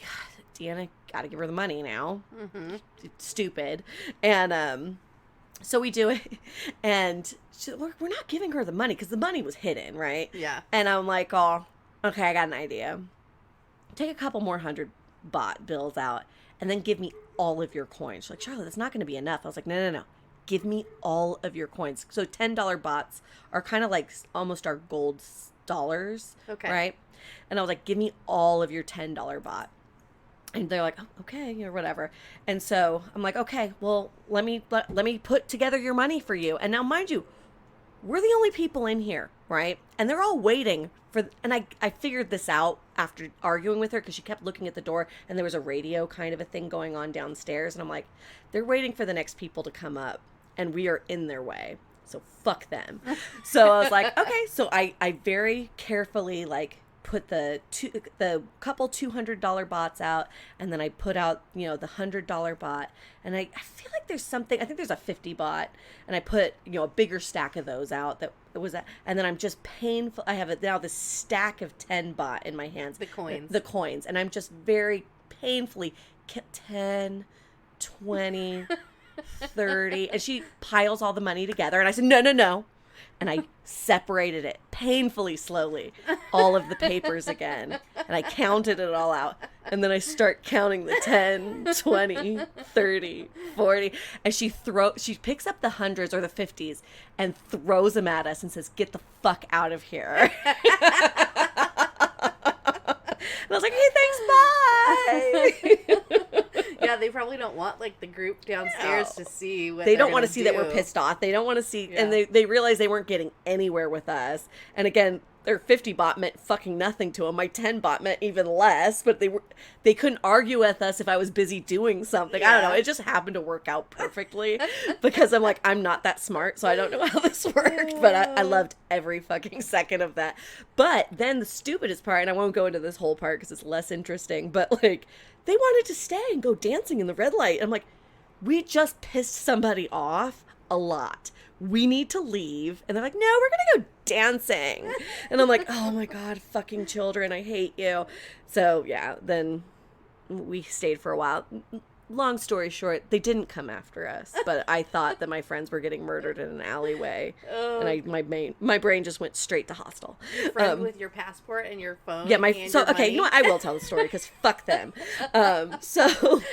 Deanna, got to give her the money now. Mm-hmm. Stupid. And so we do it. And we're not giving her the money because the money was hidden, right? Yeah. And I'm like, oh, okay, I got an idea. Take a couple more 100 baht bills out and then give me all of your coins. She's like, Charlotte, that's not going to be enough. I was like, no. Give me all of your coins. So $10 bahts are kind of like almost our gold dollars. Okay. Right? And I was like, give me all of your $10 baht. And they're like, oh, okay, or whatever. And so I'm like, okay, well, let me put together your money for you. And now, mind you, we're the only people in here, right? And they're all waiting for, and I figured this out after arguing with her because she kept looking at the door and there was a radio kind of a thing going on downstairs. And I'm like, they're waiting for the next people to come up and we are in their way. So fuck them. So I was like, okay. So I very carefully like put the couple $200 bahts out, and then I put out, the $100 baht, and I feel like there's something, I think there's a 50 baht, and I put, a bigger stack of those out that was that, and then I'm just painful. I have now this stack of 10 baht in my hands. The coins. And I'm just very painfully 10, 20, 30, and she piles all the money together, and I said, no. And I separated it painfully slowly, all of the papers again. And I counted it all out. And then I start counting the 10, 20, 30, 40. And she picks up the hundreds or the 50s and throws them at us and says, get the fuck out of here. And I was like, hey, thanks, bye. Yeah, they probably don't want, like, the group downstairs to see what they don't want to see that we're pissed off. They don't want to see, and they realize they weren't getting anywhere with us. And again, their 50 baht meant fucking nothing to them. My 10 baht meant even less, but they couldn't argue with us if I was busy doing something. Yeah. I don't know. It just happened to work out perfectly because I'm like, I'm not that smart, so I don't know how this worked, but I loved every fucking second of that. But then the stupidest part, and I won't go into this whole part because it's less interesting, but like, they wanted to stay and go dancing in the red light. I'm like, we just pissed somebody off a lot. We need to leave. And they're like, no, we're going to go dancing. And I'm like, oh my God, fucking children, I hate you. So yeah, then we stayed for a while. Long story short, they didn't come after us, but I thought that my friends were getting murdered in an alleyway, and my brain just went straight to hostel. Your friend with your passport and your phone. Yeah, okay, you know what? I will tell the story because fuck them. So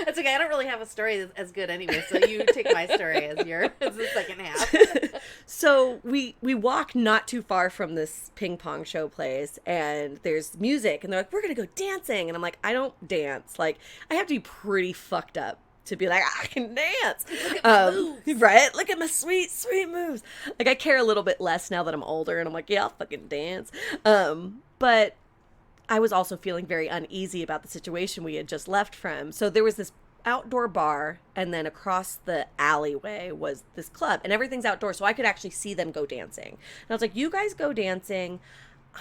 it's okay. I don't really have a story as good anyway, so you take my story as the second half. So we walk not too far from this ping pong show place, and there's music, and they're like, we're gonna go dancing, and I'm like, I don't dance. Like, I have to be pretty fucked up to be like, I can dance. Look at my moves. Right? Look at my sweet, sweet moves. Like, I care a little bit less now that I'm older, and I'm like, yeah, I'll fucking dance. But I was also feeling very uneasy about the situation we had just left from. So there was this outdoor bar, and then across the alleyway was this club, and everything's outdoors, so I could actually see them go dancing. And I was like, you guys go dancing.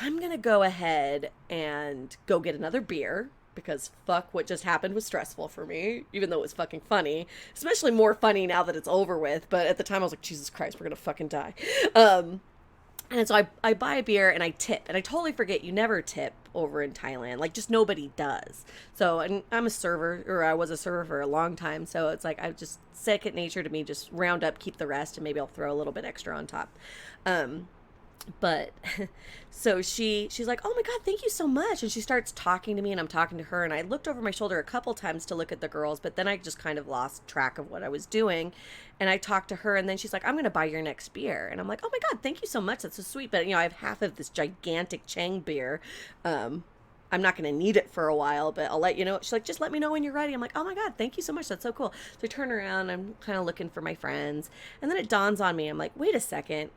I'm going to go ahead and go get another beer. Because fuck, what just happened was stressful for me, even though it was fucking funny. Especially more funny now that it's over with. But at the time I was like, Jesus Christ, we're going to fucking die. And so I buy a beer and I tip. And I totally forget you never tip over in Thailand. Like, just nobody does. So I'm a server, or I was a server for a long time. So it's like, I just, second nature to me, just round up, keep the rest, and maybe I'll throw a little bit extra on top. But so she's like, oh my God, thank you so much. And she starts talking to me, and I'm talking to her, and I looked over my shoulder a couple times to look at the girls, but then I just kind of lost track of what I was doing. And I talked to her, and then she's like, I'm going to buy your next beer. And I'm like, oh my God, thank you so much. That's so sweet. But I have half of this gigantic Chang beer. I'm not going to need it for a while, but I'll let you know. She's like, just let me know when you're ready. I'm like, oh my God, thank you so much. That's so cool. So I turn around, I'm kind of looking for my friends. And then it dawns on me. I'm like, wait a second.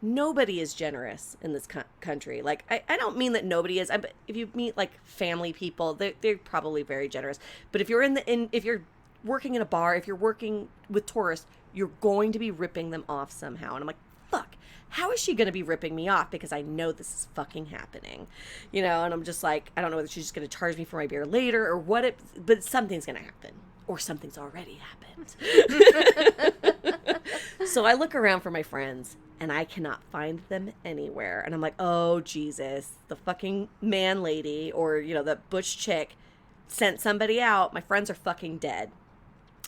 Nobody is generous in this country. Like, I don't mean that nobody is. But if you meet like family people, they're probably very generous. But if you're if you're working in a bar, if you're working with tourists, you're going to be ripping them off somehow. And I'm like, fuck, how is she going to be ripping me off? Because I know this is fucking happening, you know? And I'm just like, I don't know whether she's just going to charge me for my beer later or what, but something's going to happen. Or something's already happened. So I look around for my friends, and I cannot find them anywhere. And I'm like, oh, Jesus. The fucking man lady, or, you know, the butch chick sent somebody out. My friends are fucking dead.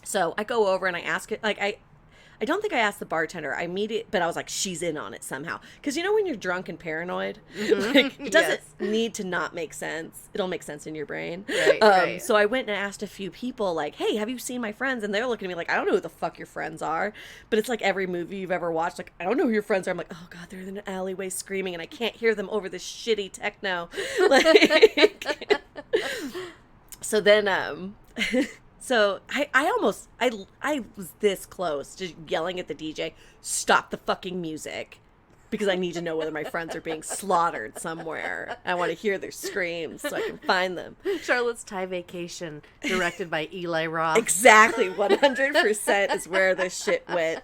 So I go over and I ask it, like, I don't think I asked the bartender. But I was like, she's in on it somehow. Because you know when you're drunk and paranoid? Like, it doesn't need to not make sense. It'll make sense in your brain. Right. So I went and asked a few people, like, hey, have you seen my friends? And they're looking at me like, I don't know who the fuck your friends are. But it's like every movie you've ever watched. Like, I don't know who your friends are. I'm like, oh, God, they're in an alleyway screaming, and I can't hear them over this shitty techno. Like, so then, so I was this close to yelling at the DJ, stop the fucking music, because I need to know whether my friends are being slaughtered somewhere. I want to hear their screams so I can find them. Charlotte's Thai Vacation, directed by Eli Roth. Exactly, 100% is where this shit went.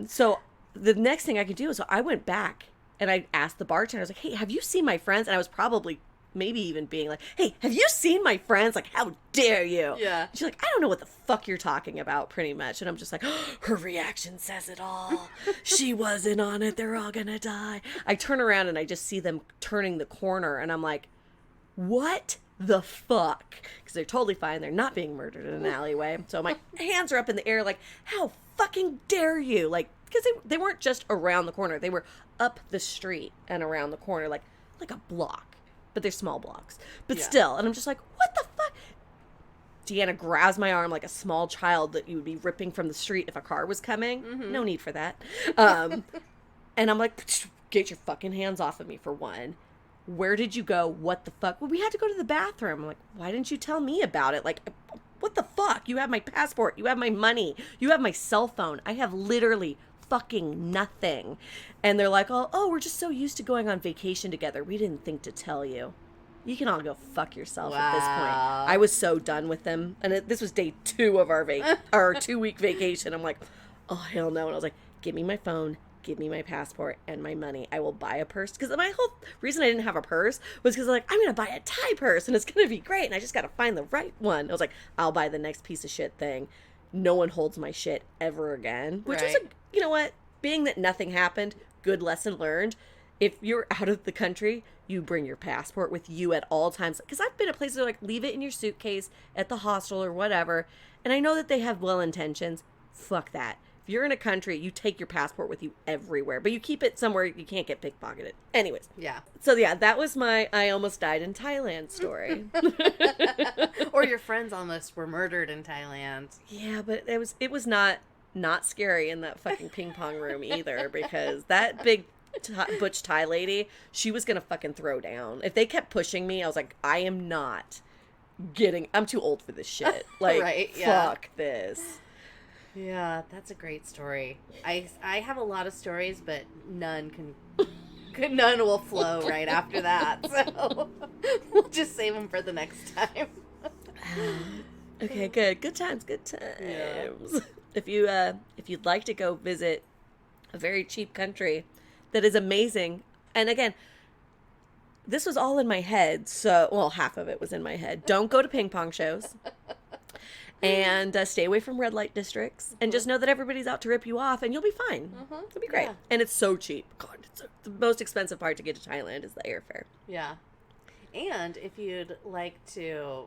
So the next thing I could do is, so I went back and I asked the bartender, I was like, hey, have you seen my friends? And I was probably maybe even being like, hey, have you seen my friends? Like, how dare you? Yeah. And she's like, I don't know what the fuck you're talking about, pretty much. And I'm just like, oh, her reaction says it all. She wasn't on it. They're all gonna die. I turn around and I just see them turning the corner, and I'm like, what the fuck? Because they're totally fine. They're not being murdered in an alleyway. So my hands are up in the air like, how fucking dare you? Like, because they weren't just around the corner. They were up the street and around the corner, like a block. But they're small blocks. But still. And I'm just like, what the fuck? Deanna grabs my arm like a small child that you would be ripping from the street if a car was coming. Mm-hmm. No need for that. And I'm like, get your fucking hands off of me, for one. Where did you go? What the fuck? Well, we had to go to the bathroom. I'm like, why didn't you tell me about it? Like, what the fuck? You have my passport. You have my money. You have my cell phone. I have literally fucking nothing. And they're like, oh, we're just so used to going on vacation together. We didn't think to tell you. You can all go fuck yourself at this point. I was so done with them. And this was day 2 of our 2-week vacation. I'm like, oh, hell no. And I was like, give me my phone, give me my passport and my money. I will buy a purse. Because my whole reason I didn't have a purse was because like, I'm going to buy a Thai purse and it's going to be great. And I just got to find the right one. I was like, I'll buy the next piece of shit thing. No one holds my shit ever again. Which is, you know what? Being that nothing happened, good lesson learned. If you're out of the country, you bring your passport with you at all times. Because I've been at places where, like, leave it in your suitcase at the hostel or whatever. And I know that they have well intentions. Fuck that. If you're in a country, you take your passport with you everywhere. But you keep it somewhere you can't get pickpocketed. Anyways. Yeah. So, yeah, that was my I almost died in Thailand story. Or your friends almost were murdered in Thailand. Yeah, but it was not scary in that fucking ping pong room either, because that big butch Thai lady, she was gonna fucking throw down. If they kept pushing me, I was like, I'm too old for this shit. Like, fuck this. Yeah, that's a great story. I have a lot of stories, but none will flow right after that. So we'll just save them for the next time. Okay, good. Good times. Yeah. If you'd like to go visit a very cheap country that is amazing, and again, this was all in my head, so, well, half of it was in my head. Don't go to ping pong shows. And stay away from red light districts. And just know that everybody's out to rip you off, and you'll be fine. It'll be great. Yeah. And it's so cheap. God, the most expensive part to get to Thailand is the airfare. Yeah. And if you'd like to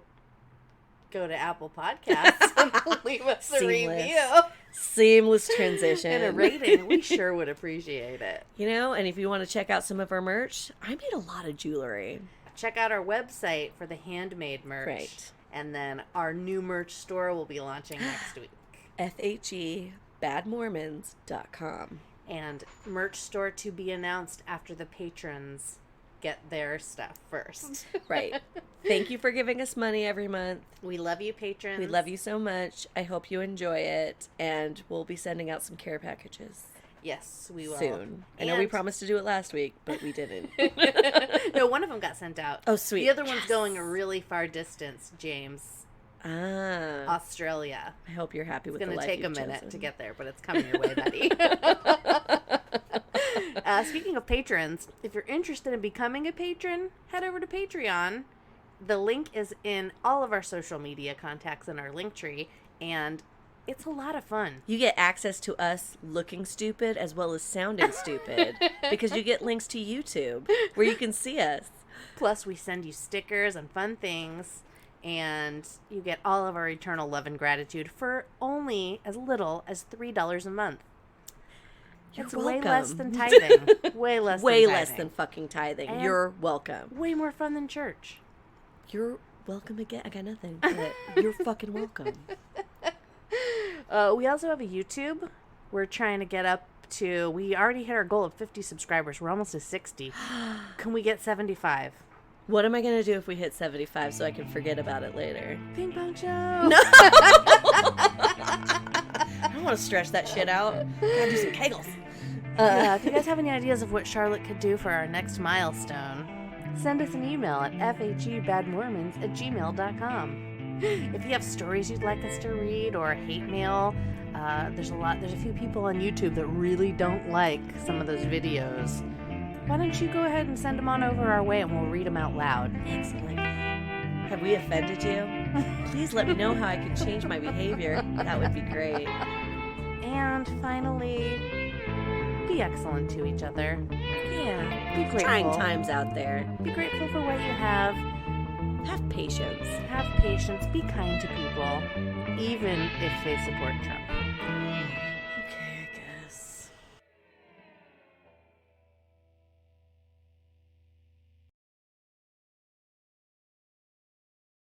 go to Apple Podcasts and leave us a review. Seamless transition. And a rating, we sure would appreciate it. You know, and if you want to check out some of our merch, I made a lot of jewelry. Check out our website for the handmade merch. Right. And then our new merch store will be launching next week. FHEBadmormons.com. And merch store to be announced after the patrons get their stuff first. Right. Thank you for giving us money every month. We love you, patrons. We love you so much. I hope you enjoy it. And we'll be sending out some care packages. Yes, we will. Soon. I know we promised to do it last week, but we didn't. No, one of them got sent out. Oh, sweet. The other one's going a really far distance, James. Australia. I hope you're happy with the life It's going to take a minute chosen. to get there, but it's coming your way, buddy. Speaking of patrons, if you're interested in becoming a patron, head over to Patreon. The link is in all of our social media contacts in our link tree, and it's a lot of fun. You get access to us looking stupid as well as sounding stupid because you get links to YouTube where you can see us. Plus, we send you stickers and fun things, and you get all of our eternal love and gratitude for only as little as $3 a month. It's way less than tithing. Way less Way than less tithing. than fucking tithing. And you're welcome. Way more fun than church. You're welcome again. I got nothing, but you're fucking welcome. We also have a YouTube. We're trying to get up to... We already hit our goal of 50 subscribers. We're almost to 60. Can we get 75? What am I going to do if we hit 75 so I can forget about it later? Ping pong show. No. I don't want to stretch that shit out. Gotta do some kegels. If you guys have any ideas of what Charlotte could do for our next milestone, send us an email at fhebadmormons@gmail.com. If you have stories you'd like us to read or hate mail, there's a few people on YouTube that really don't like some of those videos. Why don't you go ahead and send them on over our way and we'll read them out loud. Excellent. Have we offended you? Please let me know how I can change my behavior. That would be great. And finally, be excellent to each other. Yeah. Be grateful. Trying times out there. Be grateful for what you have. Have patience. Have patience. Be kind to people, even if they support Trump.